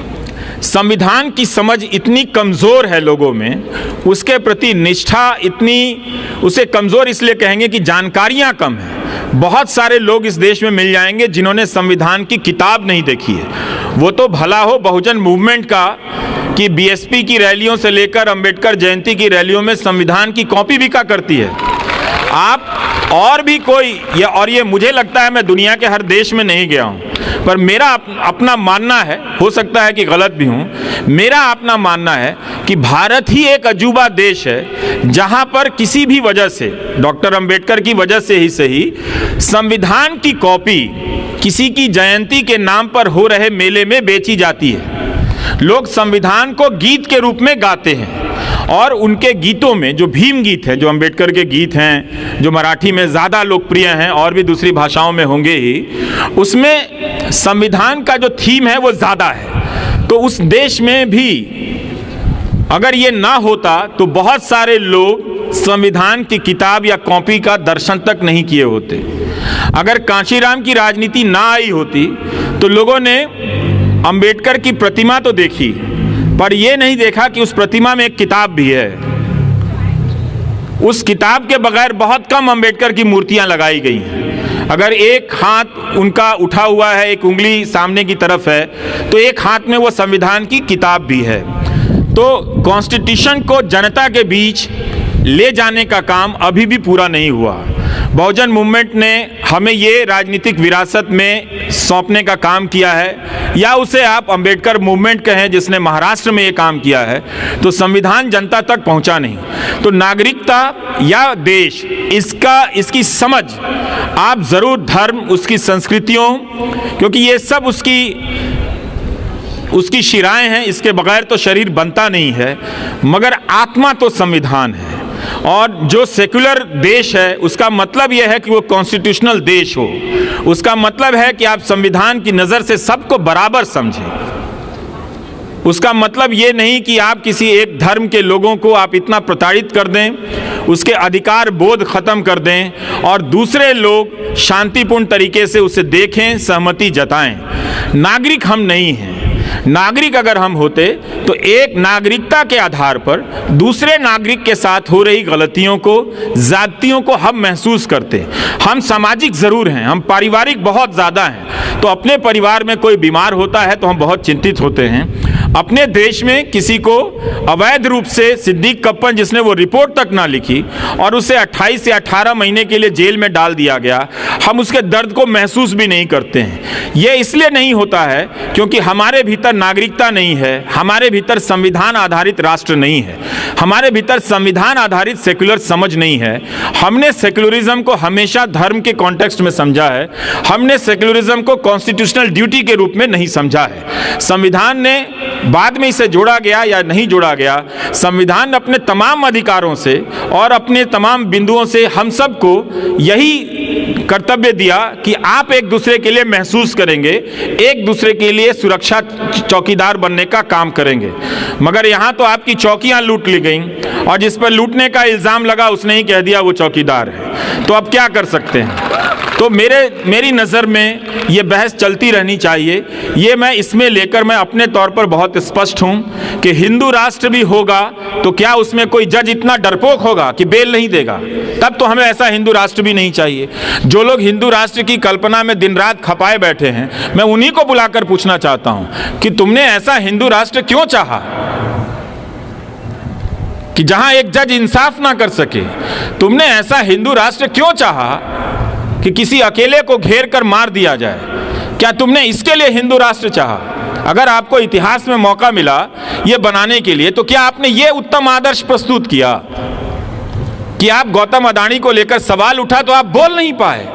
संविधान की समझ इतनी कमज़ोर है लोगों में, उसके प्रति निष्ठा इतनी, उसे कमज़ोर इसलिए कहेंगे कि जानकारियाँ कम हैं। बहुत सारे लोग इस देश में मिल जाएंगे जिन्होंने संविधान की किताब नहीं देखी है। वो तो भला हो बहुजन मूवमेंट का कि बीएसपी की रैलियों से लेकर अंबेडकर जयंती की रैलियों में संविधान की कॉपी बिका करती है। आप और भी कोई ये मुझे लगता है, मैं दुनिया के हर देश में नहीं गया हूँ, पर मेरा अपना मानना है, हो सकता है कि गलत भी हूँ, मेरा अपना मानना है कि भारत ही एक अजूबा देश है जहाँ पर किसी भी वजह से, डॉक्टर अंबेडकर की वजह से ही सही, संविधान की कॉपी किसी की जयंती के नाम पर हो रहे मेले में बेची जाती है। लोग संविधान को गीत के रूप में गाते हैं और उनके गीतों में जो भीम गीत हैं, जो अंबेडकर के गीत हैं, जो मराठी में ज़्यादा लोकप्रिय हैं और भी दूसरी भाषाओं में होंगे ही, उसमें संविधान का जो थीम है वो ज़्यादा है। तो उस देश में भी अगर ये ना होता तो बहुत सारे लोग संविधान की किताब या कॉपी का दर्शन तक नहीं किए होते। अगर कांशीराम की राजनीति ना आई होती तो लोगों ने अंबेडकर की प्रतिमा तो देखी, पर यह नहीं देखा कि उस प्रतिमा में एक किताब भी है। उस किताब के बगैर बहुत कम अंबेडकर की मूर्तियां लगाई गई हैं। अगर एक हाथ उनका उठा हुआ है, एक उंगली सामने की तरफ है, तो एक हाथ में वो संविधान की किताब भी है। तो कॉन्स्टिट्यूशन को जनता के बीच ले जाने का काम अभी भी पूरा नहीं हुआ। बहुजन मूवमेंट ने हमें ये राजनीतिक विरासत में सौंपने का काम किया है, या उसे आप अंबेडकर मूवमेंट कहें जिसने महाराष्ट्र में ये काम किया है, तो संविधान जनता तक पहुंचा नहीं। तो नागरिकता या देश, इसकी समझ आप ज़रूर धर्म, उसकी संस्कृतियों, क्योंकि ये सब उसकी शिराएं हैं, इसके बगैर तो शरीर बनता नहीं है, मगर आत्मा तो संविधान है। और जो सेकुलर देश है उसका मतलब यह है कि वो कॉन्स्टिट्यूशनल देश हो। उसका मतलब है कि आप संविधान की नज़र से सबको बराबर समझें। उसका मतलब ये नहीं कि आप किसी एक धर्म के लोगों को आप इतना प्रताड़ित कर दें, उसके अधिकार बोध खत्म कर दें और दूसरे लोग शांतिपूर्ण तरीके से उसे देखें, सहमति जताएं। नागरिक हम नहीं हैं। नागरिक अगर हम होते तो एक नागरिकता के आधार पर दूसरे नागरिक के साथ हो रही गलतियों को, ज़्यादतियों को हम महसूस करते। हम सामाजिक ज़रूर हैं, हम पारिवारिक बहुत ज़्यादा हैं। तो अपने परिवार में कोई बीमार होता है तो हम बहुत चिंतित होते हैं। अपने देश में किसी को अवैध रूप से सिद्दीक कप्पन, जिसने वो रिपोर्ट तक ना लिखी और उसे 28 से 18 महीने के लिए जेल में डाल दिया गया, हम उसके दर्द को महसूस भी नहीं करते हैं। ये इसलिए नहीं होता है क्योंकि हमारे भीतर नागरिकता नहीं है, हमारे भीतर संविधान आधारित राष्ट्र नहीं है, हमारे भीतर संविधान आधारित सेक्युलर समझ नहीं है। हमने सेक्युलरिज्म को हमेशा धर्म के कॉन्टेक्स्ट में समझा है, हमने सेक्युलरिज्म को कॉन्स्टिट्यूशनल ड्यूटी के रूप में नहीं समझा है। संविधान ने बाद में इसे जोड़ा गया या नहीं जोड़ा गया, संविधान अपने तमाम अधिकारों से और अपने तमाम बिंदुओं से हम सबको यही कर्तव्य दिया कि आप एक दूसरे के लिए महसूस करेंगे, एक दूसरे के लिए सुरक्षा चौकीदार बनने का काम करेंगे। मगर यहाँ तो आपकी चौकियाँ लूट ली गई और जिस पर लूटने का इल्ज़ाम लगा उसने ही कह दिया वो चौकीदार है। तो अब क्या कर सकते हैं? तो मेरी नज़र में ये बहस चलती रहनी चाहिए। ये मैं इसमें लेकर मैं अपने तौर पर बहुत स्पष्ट हूँ कि हिंदू राष्ट्र भी होगा तो क्या उसमें कोई जज इतना डरपोक होगा कि बेल नहीं देगा? तब तो हमें ऐसा हिंदू राष्ट्र भी नहीं चाहिए। जो लोग हिंदू राष्ट्र की कल्पना में दिन रात खपाए बैठे हैं, मैं उन्हीं को बुलाकर पूछना चाहता हूँ कि तुमने ऐसा हिंदू राष्ट्र क्यों चाहा कि जहाँ एक जज इंसाफ ना कर सके? तुमने ऐसा हिंदू राष्ट्र क्यों चाहा कि किसी अकेले को घेर कर मार दिया जाए? क्या तुमने इसके लिए हिंदू राष्ट्र चाहा? अगर आपको इतिहास में मौका मिला ये बनाने के लिए, तो क्या आपने ये उत्तम आदर्श प्रस्तुत किया कि आप गौतम अडानी को लेकर सवाल उठा तो आप बोल नहीं पाए?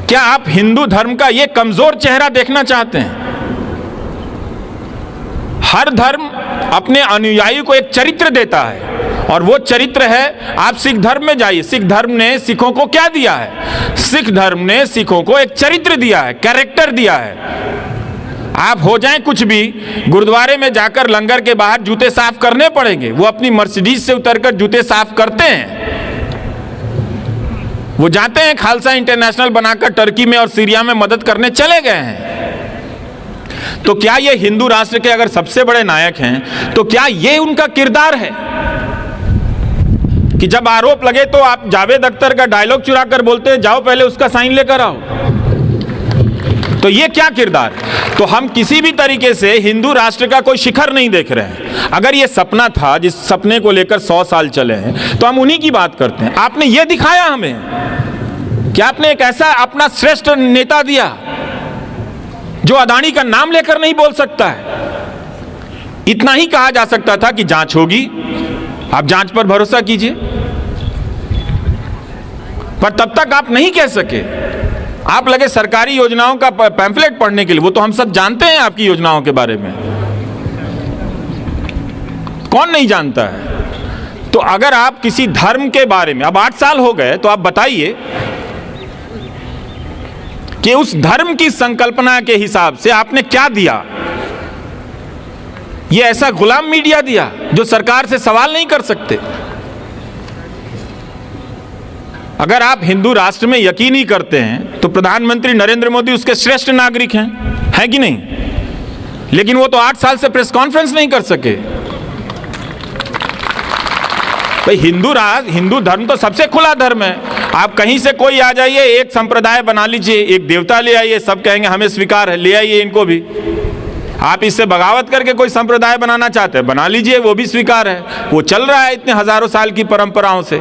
क्या आप हिंदू धर्म का ये कमजोर चेहरा देखना चाहते हैं? हर धर्म अपने अनुयायी को एक चरित्र देता है, और वो चरित्र है, आप सिख धर्म में जाइए, सिख धर्म ने सिखों को क्या दिया है? सिख धर्म ने सिखों को एक चरित्र दिया है, कैरेक्टर दिया है। आप हो जाएं कुछ भी, गुरुद्वारे में जाकर लंगर के बाहर जूते साफ करने पड़ेंगे। वो अपनी मर्सिडीज से उतरकर जूते साफ करते हैं। वो जाते हैं, खालसा इंटरनेशनल बनाकर टर्की में और सीरिया में मदद करने चले गए हैं। तो क्या ये हिंदू राष्ट्र के अगर सबसे बड़े नायक हैं, तो क्या ये उनका किरदार है कि जब आरोप लगे तो आप जावेद अख्तर का डायलॉग चुरा कर बोलते हैं, जाओ पहले उसका साइन लेकर आओ? तो ये क्या किरदार? तो हम किसी भी तरीके से हिंदू राष्ट्र का कोई शिखर नहीं देख रहे हैं। अगर ये सपना था, जिस सपने को लेकर 100 साल चले हैं, तो हम उन्हीं की बात करते हैं। आपने ये दिखाया हमें कि आपने एक ऐसा अपना श्रेष्ठ नेता दिया जो अदानी का नाम लेकर नहीं बोल सकता है। इतना ही कहा जा सकता था कि जांच होगी, आप जांच पर भरोसा कीजिए, पर तब तक आप नहीं कह सके। आप लगे सरकारी योजनाओं का पैम्फलेट पढ़ने के लिए। वो तो हम सब जानते हैं आपकी योजनाओं के बारे में, कौन नहीं जानता है? तो अगर आप किसी धर्म के बारे में, अब 8 साल हो गए, तो आप बताइए कि उस धर्म की संकल्पना के हिसाब से आपने क्या दिया? ये ऐसा गुलाम मीडिया दिया जो सरकार से सवाल नहीं कर सकते। अगर आप हिंदू राष्ट्र में यकीन ही करते हैं तो प्रधानमंत्री नरेंद्र मोदी उसके श्रेष्ठ नागरिक हैं कि नहीं? लेकिन वो तो 8 साल से प्रेस कॉन्फ्रेंस नहीं कर सके। भाई हिंदू धर्म तो सबसे खुला धर्म है। आप कहीं से कोई आ जाइए, एक संप्रदाय बना लीजिए, एक देवता ले आइए, सब कहेंगे हमें स्वीकार है, ले आइए इनको भी। आप इससे बगावत करके कोई संप्रदाय बनाना चाहते हैं, बना लीजिए, वो भी स्वीकार है। वो चल रहा है इतने हजारों साल की परंपराओं से।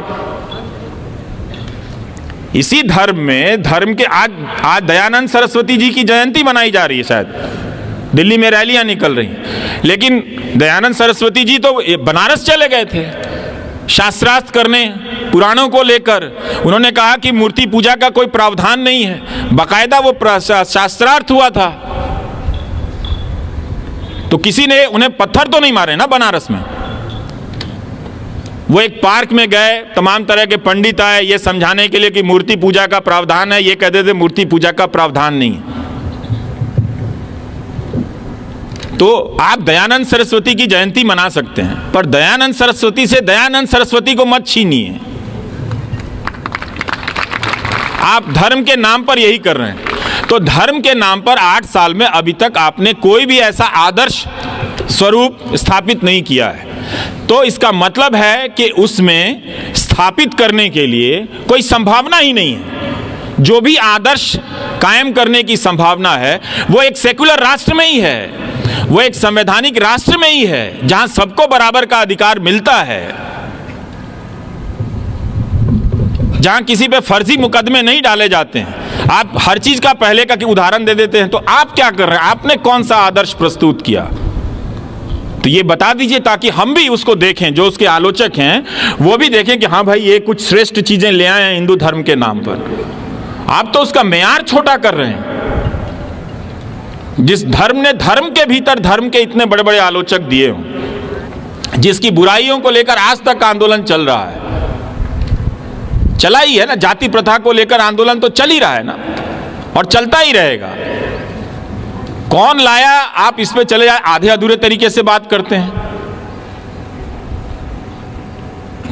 इसी धर्म में, धर्म के आज दयानंद सरस्वती जी की जयंती मनाई जा रही है, शायद दिल्ली में रैलियां निकल रही हैं। लेकिन दयानंद सरस्वती जी तो बनारस चले गए थे शास्त्रार्थ करने, पुराणों को लेकर। उन्होंने कहा कि मूर्ति पूजा का कोई प्रावधान नहीं है, बाकायदा वो शास्त्रार्थ हुआ था। तो किसी ने उन्हें पत्थर तो नहीं मारे ना बनारस में। वो एक पार्क में गए, तमाम तरह के पंडित आए ये समझाने के लिए कि मूर्ति पूजा का प्रावधान है, ये कहते थे मूर्ति पूजा का प्रावधान नहीं है। तो आप दयानंद सरस्वती की जयंती मना सकते हैं, पर दयानंद सरस्वती से दयानंद सरस्वती को मत छीनिए। आप धर्म के नाम पर यही कर रहे हैं। तो धर्म के नाम पर 8 साल में अभी तक आपने कोई भी ऐसा आदर्श स्वरूप स्थापित नहीं किया है। तो इसका मतलब है कि उसमें स्थापित करने के लिए कोई संभावना ही नहीं है। जो भी आदर्श कायम करने की संभावना है वो एक सेकुलर राष्ट्र में ही है, वो एक संवैधानिक राष्ट्र में ही है, जहां सबको बराबर का अधिकार मिलता है, जहां किसी पे फर्जी मुकदमे नहीं डाले जाते हैं। आप हर चीज का पहले का उदाहरण दे देते हैं। तो आप क्या कर रहे हैं? आपने कौन सा आदर्श प्रस्तुत किया? तो ये बता दीजिए ताकि हम भी उसको देखें, जो उसके आलोचक हैं वो भी देखें कि हाँ भाई ये कुछ श्रेष्ठ चीजें ले आए हैं हिंदू धर्म के नाम पर। आप तो उसका मेयार छोटा कर रहे हैं। जिस धर्म ने धर्म के भीतर धर्म के इतने बड़े बड़े आलोचक दिए हों, जिसकी बुराइयों को लेकर आज तक आंदोलन चल रहा है, चला ही है ना, जाति प्रथा को लेकर आंदोलन तो चल ही रहा है ना, और चलता ही रहेगा। कौन लाया? आप इस पे चले जाए, आधे अधूरे तरीके से बात करते हैं,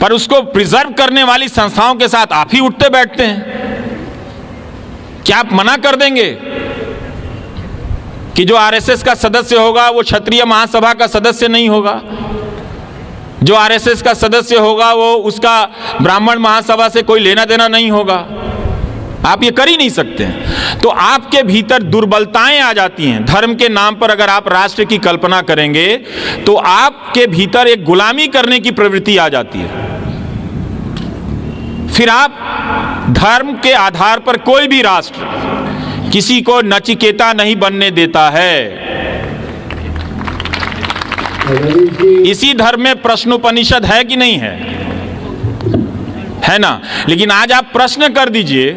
पर उसको प्रिजर्व करने वाली संस्थाओं के साथ आप ही उठते बैठते हैं। क्या आप मना कर देंगे कि जो आरएसएस का सदस्य होगा वो क्षत्रिय महासभा का सदस्य नहीं होगा, जो आरएसएस का सदस्य होगा वो उसका ब्राह्मण महासभा से कोई लेना देना नहीं होगा? आप ये कर ही नहीं सकते हैं। तो आपके भीतर दुर्बलताएं आ जाती हैं। धर्म के नाम पर अगर आप राष्ट्र की कल्पना करेंगे तो आपके भीतर एक गुलामी करने की प्रवृत्ति आ जाती है। फिर आप धर्म के आधार पर कोई भी राष्ट्र किसी को नचिकेता नहीं बनने देता है। इसी धर्म में प्रश्नोपनिषद है कि नहीं है? है ना? लेकिन आज आप प्रश्न कर दीजिए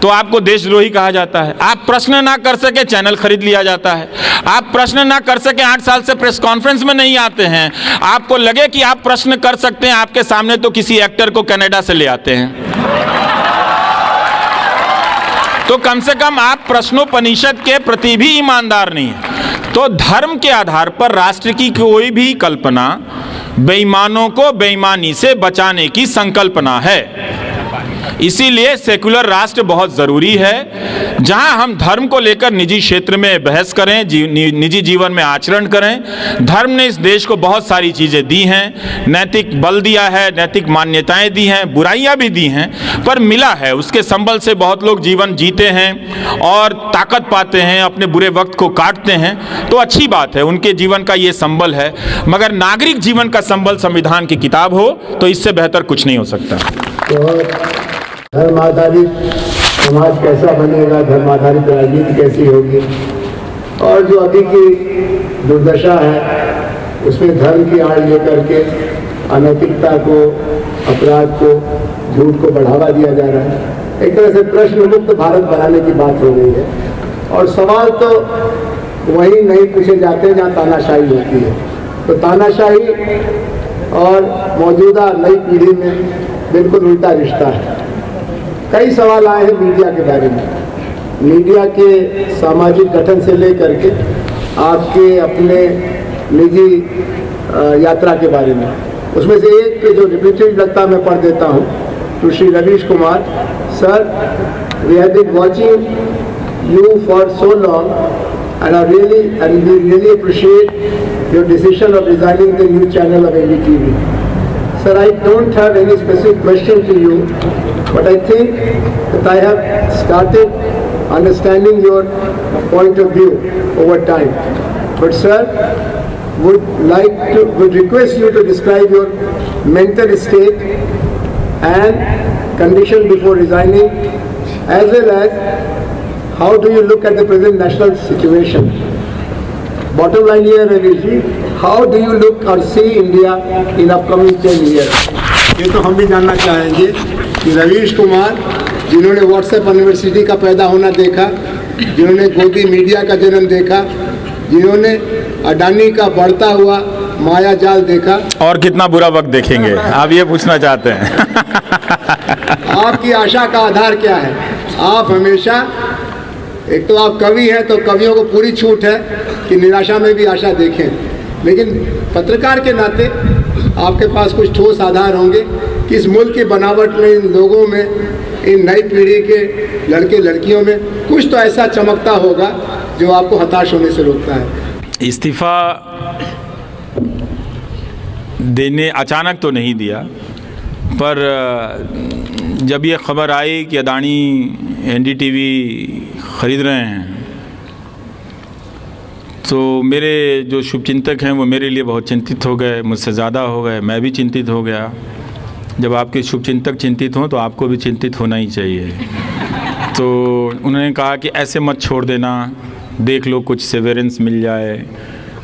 तो आपको देशद्रोही कहा जाता है। आप प्रश्न ना कर सके चैनल खरीद लिया जाता है। आप प्रश्न ना कर सके 8 साल से प्रेस कॉन्फ्रेंस में नहीं आते हैं। आपको लगे कि आप प्रश्न कर सकते हैं आपके सामने, तो किसी एक्टर को कनाडा से ले आते हैं। तो कम से कम आप प्रश्नोपनिषद के प्रति भी ईमानदार नहीं है। तो धर्म के आधार पर राष्ट्र की कोई भी कल्पना बेईमानों को बेईमानी से बचाने की संकल्पना है। इसीलिए सेकुलर राष्ट्र बहुत ज़रूरी है, जहां हम धर्म को लेकर निजी क्षेत्र में बहस करें, निजी जीवन में आचरण करें। धर्म ने इस देश को बहुत सारी चीज़ें दी हैं, नैतिक बल दिया है, नैतिक मान्यताएं दी हैं, बुराइयां भी दी हैं, पर मिला है। उसके संबल से बहुत लोग जीवन जीते हैं और ताकत पाते हैं, अपने बुरे वक्त को काटते हैं। तो अच्छी बात है, उनके जीवन का ये संबल है। मगर नागरिक जीवन का संबल संविधान की किताब हो तो इससे बेहतर कुछ नहीं हो सकता। धर्म आधारित समाज कैसा बनेगा, धर्म आधारित राजनीति कैसी होगी, और जो अभी की दुर्दशा है उसमें धर्म की आड़ लेकर के अनैतिकता को, अपराध को, झूठ को बढ़ावा दिया जा रहा है। एक तरह से प्रश्न मुक्त भारत बनाने की बात हो रही है, और सवाल तो वही नहीं पूछे जाते जहाँ तानाशाही होती है। तो तानाशाही और मौजूदा नई पीढ़ी में बिल्कुल उल्टा रिश्ता है। कई सवाल आए हैं मीडिया के बारे में, मीडिया के सामाजिक गठन से लेकर के आपके अपने निजी यात्रा के बारे में। उसमें से एक जो रिपीटेड लगता मैं पढ़ देता हूँ, to Shri Ravish Kumar sir, we have been watching you for so long and we really appreciate your decision of resigning the new channel of NDTV. Sir, I don't have any specific question to you, but I think that I have started understanding your point of view over time. But sir, would request you to describe your mental state and condition before resigning, as well as how do you look at the present national situation? Bottom line here, Ravish ji, how do you look or see India in upcoming 10 years? ये तो हम भी जानना चाहेंगे कि रवीश कुमार, जिन्होंने व्हाट्सएप यूनिवर्सिटी का पैदा होना देखा, जिन्होंने गोदी मीडिया का जन्म देखा, जिन्होंने अडानी का बढ़ता हुआ माया जाल देखा, और कितना बुरा वक्त देखेंगे, आप ये पूछना चाहते हैं। आपकी आशा का आधार क्या है? आप हमेशा, एक तो आप कवि हैं तो कवियों को पूरी छूट है कि निराशा में भी आशा देखें, लेकिन पत्रकार के नाते आपके पास कुछ ठोस आधार होंगे कि इस मुल्क की बनावट में, इन लोगों में, इन नई पीढ़ी के लड़के लड़कियों में कुछ तो ऐसा चमकता होगा जो आपको हताश होने से रोकता है। इस्तीफ़ा देने अचानक तो नहीं दिया, पर जब ये खबर आई कि अडानी एनडीटीवी ख़रीद रहे हैं, तो मेरे जो शुभचिंतक हैं वो मेरे लिए बहुत चिंतित हो गए, मुझसे ज़्यादा हो गए। मैं भी चिंतित हो गया। जब आपके शुभचिंतक चिंतित हों तो आपको भी चिंतित होना ही चाहिए। तो उन्होंने कहा कि ऐसे मत छोड़ देना, देख लो कुछ सेवेरेंस मिल जाए,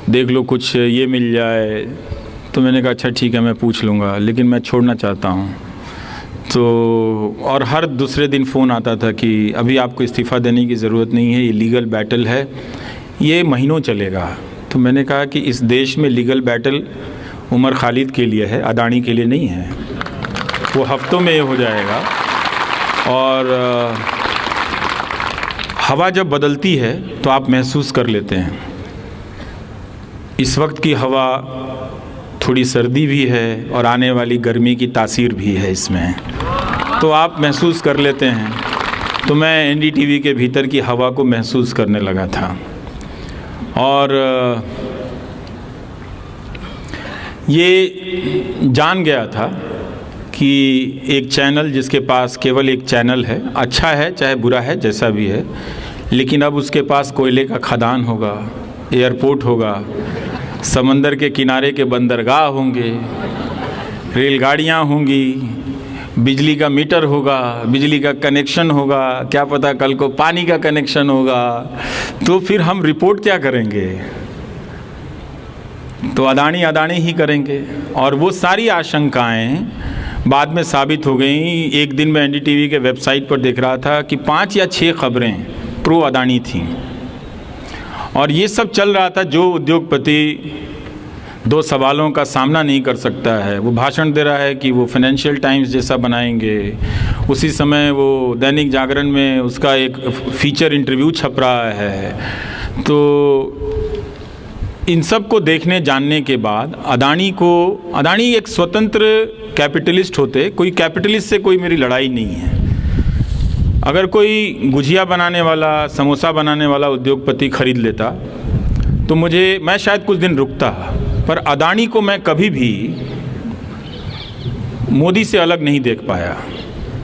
देख लो कुछ ये मिल जाए। तो मैंने कहा अच्छा ठीक है, मैं पूछ लूँगा, लेकिन मैं छोड़ना चाहता हूँ। तो और हर दूसरे दिन फ़ोन आता था कि अभी आपको इस्तीफ़ा देने की ज़रूरत नहीं है, ये लीगल बैटल है, ये महीनों चलेगा। तो मैंने कहा कि इस देश में लीगल बैटल उमर खालिद के लिए है, अडानी के लिए नहीं है। वो हफ्तों में ये हो जाएगा। और हवा जब बदलती है तो आप महसूस कर लेते हैं। इस वक्त की हवा थोड़ी सर्दी भी है और आने वाली गर्मी की तासीर भी है इसमें, तो आप महसूस कर लेते हैं। तो मैं एनडीटीवी के भीतर की हवा को महसूस करने लगा था। और ये जान गया था कि एक चैनल जिसके पास केवल एक चैनल है, अच्छा है चाहे बुरा है जैसा भी है, लेकिन अब उसके पास कोयले का खदान होगा, एयरपोर्ट होगा, समंदर के किनारे के बंदरगाह होंगे, रेलगाड़ियाँ होंगी, बिजली का मीटर होगा, बिजली का कनेक्शन होगा, क्या पता कल को पानी का कनेक्शन होगा। तो फिर हम रिपोर्ट क्या करेंगे? तो अडानी ही करेंगे। और वो सारी आशंकाएं, बाद में साबित हो गई। एक दिन मैं एनडीटीवी के वेबसाइट पर देख रहा था कि 5 या 6 खबरें प्रो अदानी थीं, और ये सब चल रहा था। जो उद्योगपति 2 सवालों का सामना नहीं कर सकता है, वो भाषण दे रहा है कि वो फाइनेंशियल टाइम्स जैसा बनाएंगे। उसी समय वो दैनिक जागरण में उसका एक फीचर इंटरव्यू छप रहा है। तो इन सब को देखने जानने के बाद अदानी एक स्वतंत्र कैपिटलिस्ट होते। कोई कैपिटलिस्ट से कोई मेरी लड़ाई नहीं है। अगर कोई गुजिया बनाने वाला, समोसा बनाने वाला उद्योगपति खरीद लेता तो मैं शायद कुछ दिन रुकता, पर अदानी को मैं कभी भी मोदी से अलग नहीं देख पाया,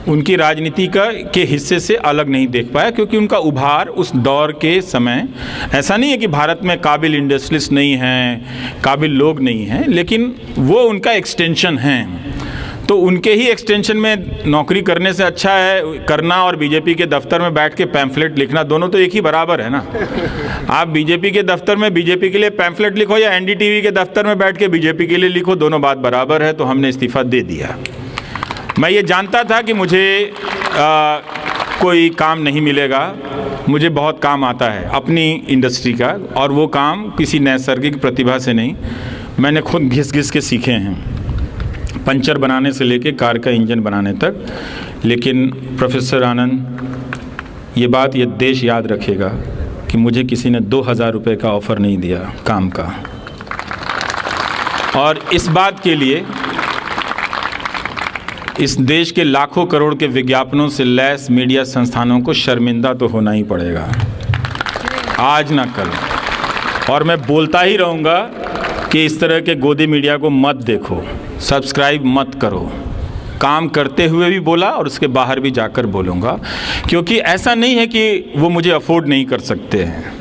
उनकी राजनीति के हिस्से से अलग नहीं देख पाया, क्योंकि उनका उभार उस दौर के समय, ऐसा नहीं है कि भारत में काबिल इंडस्ट्रियलिस्ट नहीं हैं, काबिल लोग नहीं हैं, लेकिन वो उनका एक्सटेंशन हैं। तो उनके ही एक्सटेंशन में नौकरी करने से अच्छा है करना और बीजेपी के दफ्तर में बैठ के पैम्फलेट लिखना, दोनों तो एक ही बराबर है ना। आप बीजेपी के दफ्तर में बीजेपी के लिए पैम्फलेट लिखो या एनडीटीवी के दफ्तर में बैठ के बीजेपी के लिए लिखो, दोनों बात बराबर है। तो हमने इस्तीफ़ा दे दिया। मैं ये जानता था कि मुझे कोई काम नहीं मिलेगा, मुझे बहुत काम आता है अपनी इंडस्ट्री का, और वो काम किसी नैसर्गिक प्रतिभा से नहीं, मैंने खुद घिस घिस के सीखे हैं, पंचर बनाने से लेके कार का इंजन बनाने तक। लेकिन प्रोफेसर आनंद, ये बात ये देश याद रखेगा कि मुझे किसी ने 2000 रुपये का ऑफ़र नहीं दिया काम का, और इस बात के लिए इस देश के लाखों करोड़ के विज्ञापनों से लैस मीडिया संस्थानों को शर्मिंदा तो होना ही पड़ेगा, आज ना कल। और मैं बोलता ही रहूँगा कि इस तरह के गोदी मीडिया को मत देखो, सब्सक्राइब मत करो। काम करते हुए भी बोला और उसके बाहर भी जाकर बोलूँगा, क्योंकि ऐसा नहीं है कि वो मुझे अफोर्ड नहीं कर सकते हैं।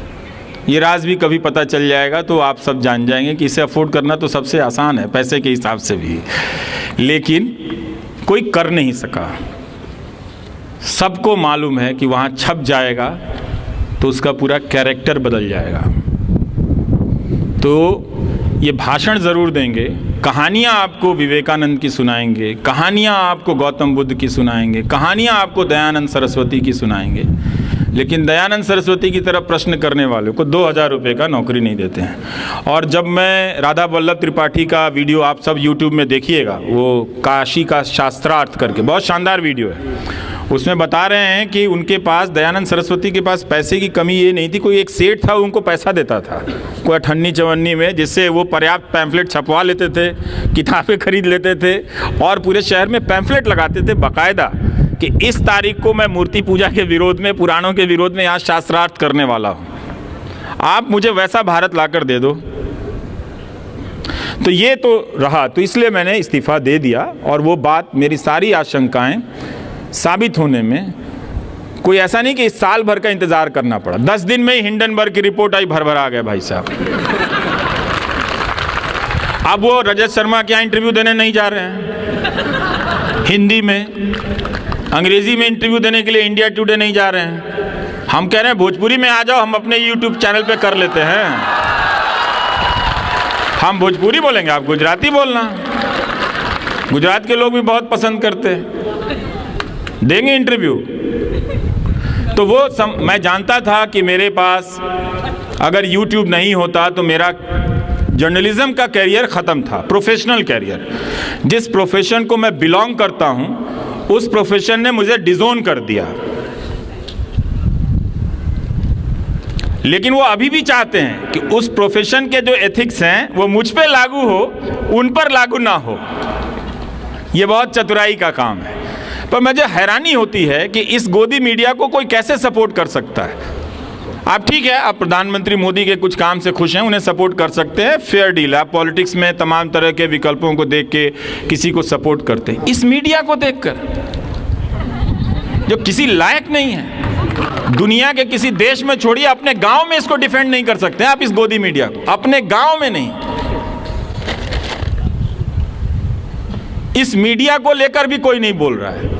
ये राज भी कभी पता चल जाएगा तो आप सब जान जाएंगे कि इसे अफोर्ड करना तो सबसे आसान है, पैसे के हिसाब से भी, लेकिन कोई कर नहीं सका। सबको मालूम है कि वहाँ छप जाएगा तो उसका पूरा कैरेक्टर बदल जाएगा। तो ये भाषण ज़रूर देंगे, कहानियाँ आपको विवेकानंद की सुनाएंगे, कहानियाँ आपको गौतम बुद्ध की सुनाएंगे, कहानियाँ आपको दयानंद सरस्वती की सुनाएंगे, लेकिन दयानंद सरस्वती की तरफ प्रश्न करने वालों को 2000 रुपये का नौकरी नहीं देते हैं। और जब मैं राधा वल्लभ त्रिपाठी का वीडियो आप सब यूट्यूब में देखिएगा, वो काशी का शास्त्रार्थ करके बहुत शानदार वीडियो है, उसमें बता रहे हैं कि उनके पास, दयानंद सरस्वती के पास पैसे की कमी ये नहीं थी। कोई एक सेठ था, उनको पैसा देता था कोई अठन्नी चवन्नी में, जिससे वो पर्याप्त पैम्फलेट छपवा लेते थे, किताबें खरीद लेते थे और पूरे शहर में पैम्फलेट लगाते थे बाकायदा कि इस तारीख को मैं मूर्ति पूजा के विरोध में, पुराणों के विरोध में यहाँ शास्त्रार्थ करने वाला हूँ, आप मुझे वैसा भारत लाकर दे दो। तो ये तो रहा, तो इसलिए मैंने इस्तीफ़ा दे दिया। और वो बात, मेरी सारी आशंकाएं साबित होने में कोई ऐसा नहीं कि इस साल भर का इंतज़ार करना पड़ा। 10 दिन में ही हिंडनबर्ग की रिपोर्ट आई, भर आ गया भाई साहब। अब वो रजत शर्मा क्या इंटरव्यू देने नहीं जा रहे हैं, हिंदी में, अंग्रेजी में इंटरव्यू देने के लिए इंडिया टुडे नहीं जा रहे हैं। हम कह रहे हैं भोजपुरी में आ जाओ, हम अपने यूट्यूब चैनल पे कर लेते हैं। हम भोजपुरी बोलेंगे, आप गुजराती बोलना। गुजरात के लोग भी बहुत पसंद करते हैं, देंगे इंटरव्यू। तो वो मैं जानता था कि मेरे पास अगर यूट्यूब नहीं होता तो मेरा जर्नलिज्म का कैरियर ख़त्म था, प्रोफेशनल कैरियर। जिस प्रोफेशन को मैं बिलोंग करता हूँ उस प्रोफेशन ने मुझे डिज़ोन कर दिया। लेकिन वो अभी भी चाहते हैं कि उस प्रोफेशन के जो एथिक्स हैं वो मुझ पे लागू हो, उन पर लागू ना हो। ये बहुत चतुराई का काम है। पर मुझे हैरानी होती है कि इस गोदी मीडिया को कोई कैसे सपोर्ट कर सकता है। आप ठीक है, आप प्रधानमंत्री मोदी के कुछ काम से खुश हैं, उन्हें सपोर्ट कर सकते हैं, फेयर डील। आप पॉलिटिक्स में तमाम तरह के विकल्पों को देख के किसी को सपोर्ट करते हैं। इस मीडिया को देखकर जो किसी लायक नहीं है, दुनिया के किसी देश में छोड़िए, अपने गांव में इसको डिफेंड नहीं कर सकते आप इस गोदी मीडिया को, अपने गांव में नहीं। इस मीडिया को लेकर भी कोई नहीं बोल रहा है।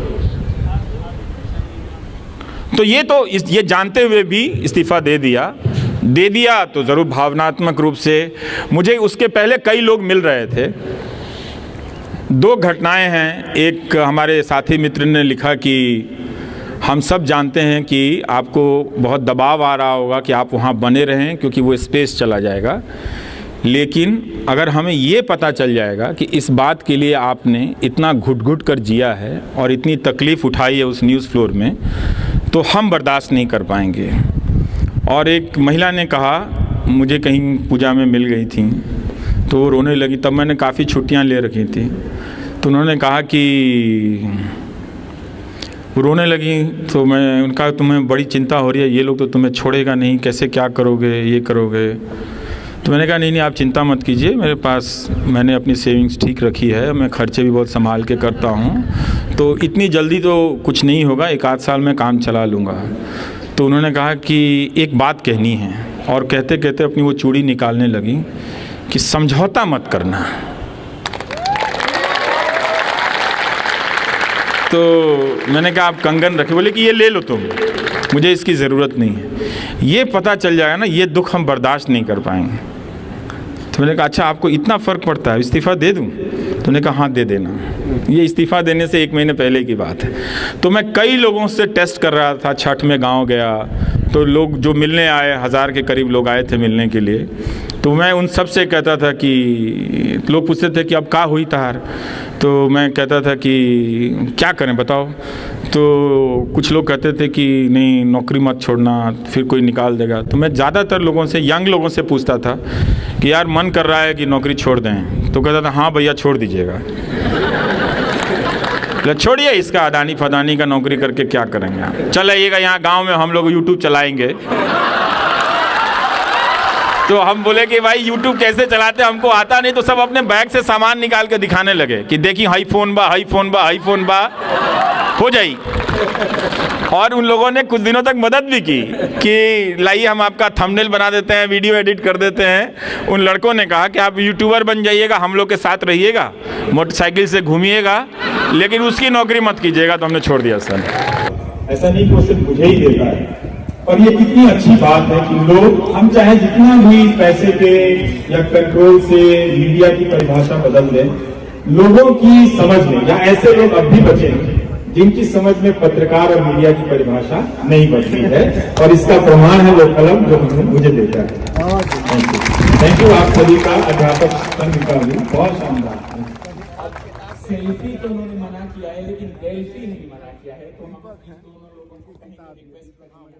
तो ये जानते हुए भी इस्तीफ़ा दे दिया तो ज़रूर भावनात्मक रूप से। मुझे उसके पहले कई लोग मिल रहे थे दो घटनाएं हैं। एक हमारे साथी मित्र ने लिखा कि हम सब जानते हैं कि आपको बहुत दबाव आ रहा होगा कि आप वहाँ बने रहें क्योंकि वो स्पेस चला जाएगा, लेकिन अगर हमें ये पता चल जाएगा कि इस बात के लिए आपने इतना घुट-घुट कर जिया है और इतनी तकलीफ़ उठाई है उस न्यूज़ फ्लोर में, तो हम बर्दाश्त नहीं कर पाएंगे। और एक महिला ने कहा, मुझे कहीं पूजा में मिल गई थी तो वो रोने लगी, तब मैंने काफ़ी छुट्टियां ले रखी थी, तो उन्होंने कहा कि रोने लगी तो मैं उनका, तुम्हें बड़ी चिंता हो रही है, ये लोग तो तुम्हें छोड़ेगा नहीं, कैसे क्या करोगे, ये करोगे। तो मैंने कहा नहीं आप चिंता मत कीजिए, मेरे पास मैंने अपनी सेविंग्स ठीक रखी है, मैं खर्चे भी बहुत संभाल के करता हूँ, तो इतनी जल्दी तो कुछ नहीं होगा, 1 आध साल में काम चला लूँगा। तो उन्होंने कहा कि एक बात कहनी है, और कहते कहते अपनी वो चूड़ी निकालने लगी कि समझौता मत करना। तो मैंने कहा आप कंगन रखे, बोले कि ये ले लो तुम, मुझे इसकी ज़रूरत नहीं है। ये पता चल जाएगा ना, ये दुख हम बर्दाश्त नहीं कर पाएंगे। तो मैंने कहा अच्छा आपको इतना फ़र्क पड़ता है, इस्तीफ़ा दे दूँ? तो उन्होंने कहा हाँ दे देना। ये इस्तीफ़ा देने से 1 महीने पहले की बात है। तो मैं कई लोगों से टेस्ट कर रहा था, छठ में गाँव गया तो लोग जो मिलने आए, 1000 के करीब लोग आए थे मिलने के लिए, तो मैं उन सब से कहता था कि लोग पूछते थे कि अब क्या हुई तार, तो मैं कहता था कि क्या करें बताओ। तो कुछ लोग कहते थे कि नहीं नौकरी मत छोड़ना, फिर कोई निकाल देगा। तो मैं ज़्यादातर लोगों से, यंग लोगों से पूछता था कि यार मन कर रहा है कि नौकरी छोड़ दें, तो कहता था हाँ भैया छोड़ दीजिएगा। छोड़िए इसका अदानी फदानी का नौकरी करके क्या करेंगे आप, चल आइएगा यहाँ गांव में हम लोग यूट्यूब चलाएंगे। तो हम बोले कि भाई यूट्यूब कैसे चलाते हमको आता नहीं, तो सब अपने बैग से सामान निकाल के दिखाने लगे कि देखिए हाई फोन बा, हाई फोन बा, हाई फोन बा, हो जाई। और उन लोगों ने कुछ दिनों तक मदद भी की कि लाइए हम आपका थंबनेल बना देते हैं, वीडियो एडिट कर देते हैं। उन लड़कों ने कहा कि आप यूट्यूबर बन जाइएगा, हम लोग के साथ रहिएगा, मोटरसाइकिल से घूमिएगा, लेकिन उसकी नौकरी मत कीजिएगा। तो हमने छोड़ दिया सर। ऐसा नहीं कि वो सिर्फ मुझे ही देता है। और ये कितनी अच्छी बात है कि लोग, हम चाहे जितना भी पैसे पे या कंट्रोल से मीडिया की परिभाषा बदल दें, लोगों की समझ में, या ऐसे लोग अब भी बचे हैं जिनकी समझ में पत्रकार और मीडिया की परिभाषा नहीं बदली है, और इसका प्रमाण है वो कलम जो मुझे देता है। थैंक यू आप सभी का, अध्यापक संघ का भी बहुत शानदार। सेल्फी तो उन्होंने मना किया है, लेकिन सेल्फी नहीं मना किया है, तो हम इन दोनों लोगों को कहीं रिक्वेस्ट करेंगे।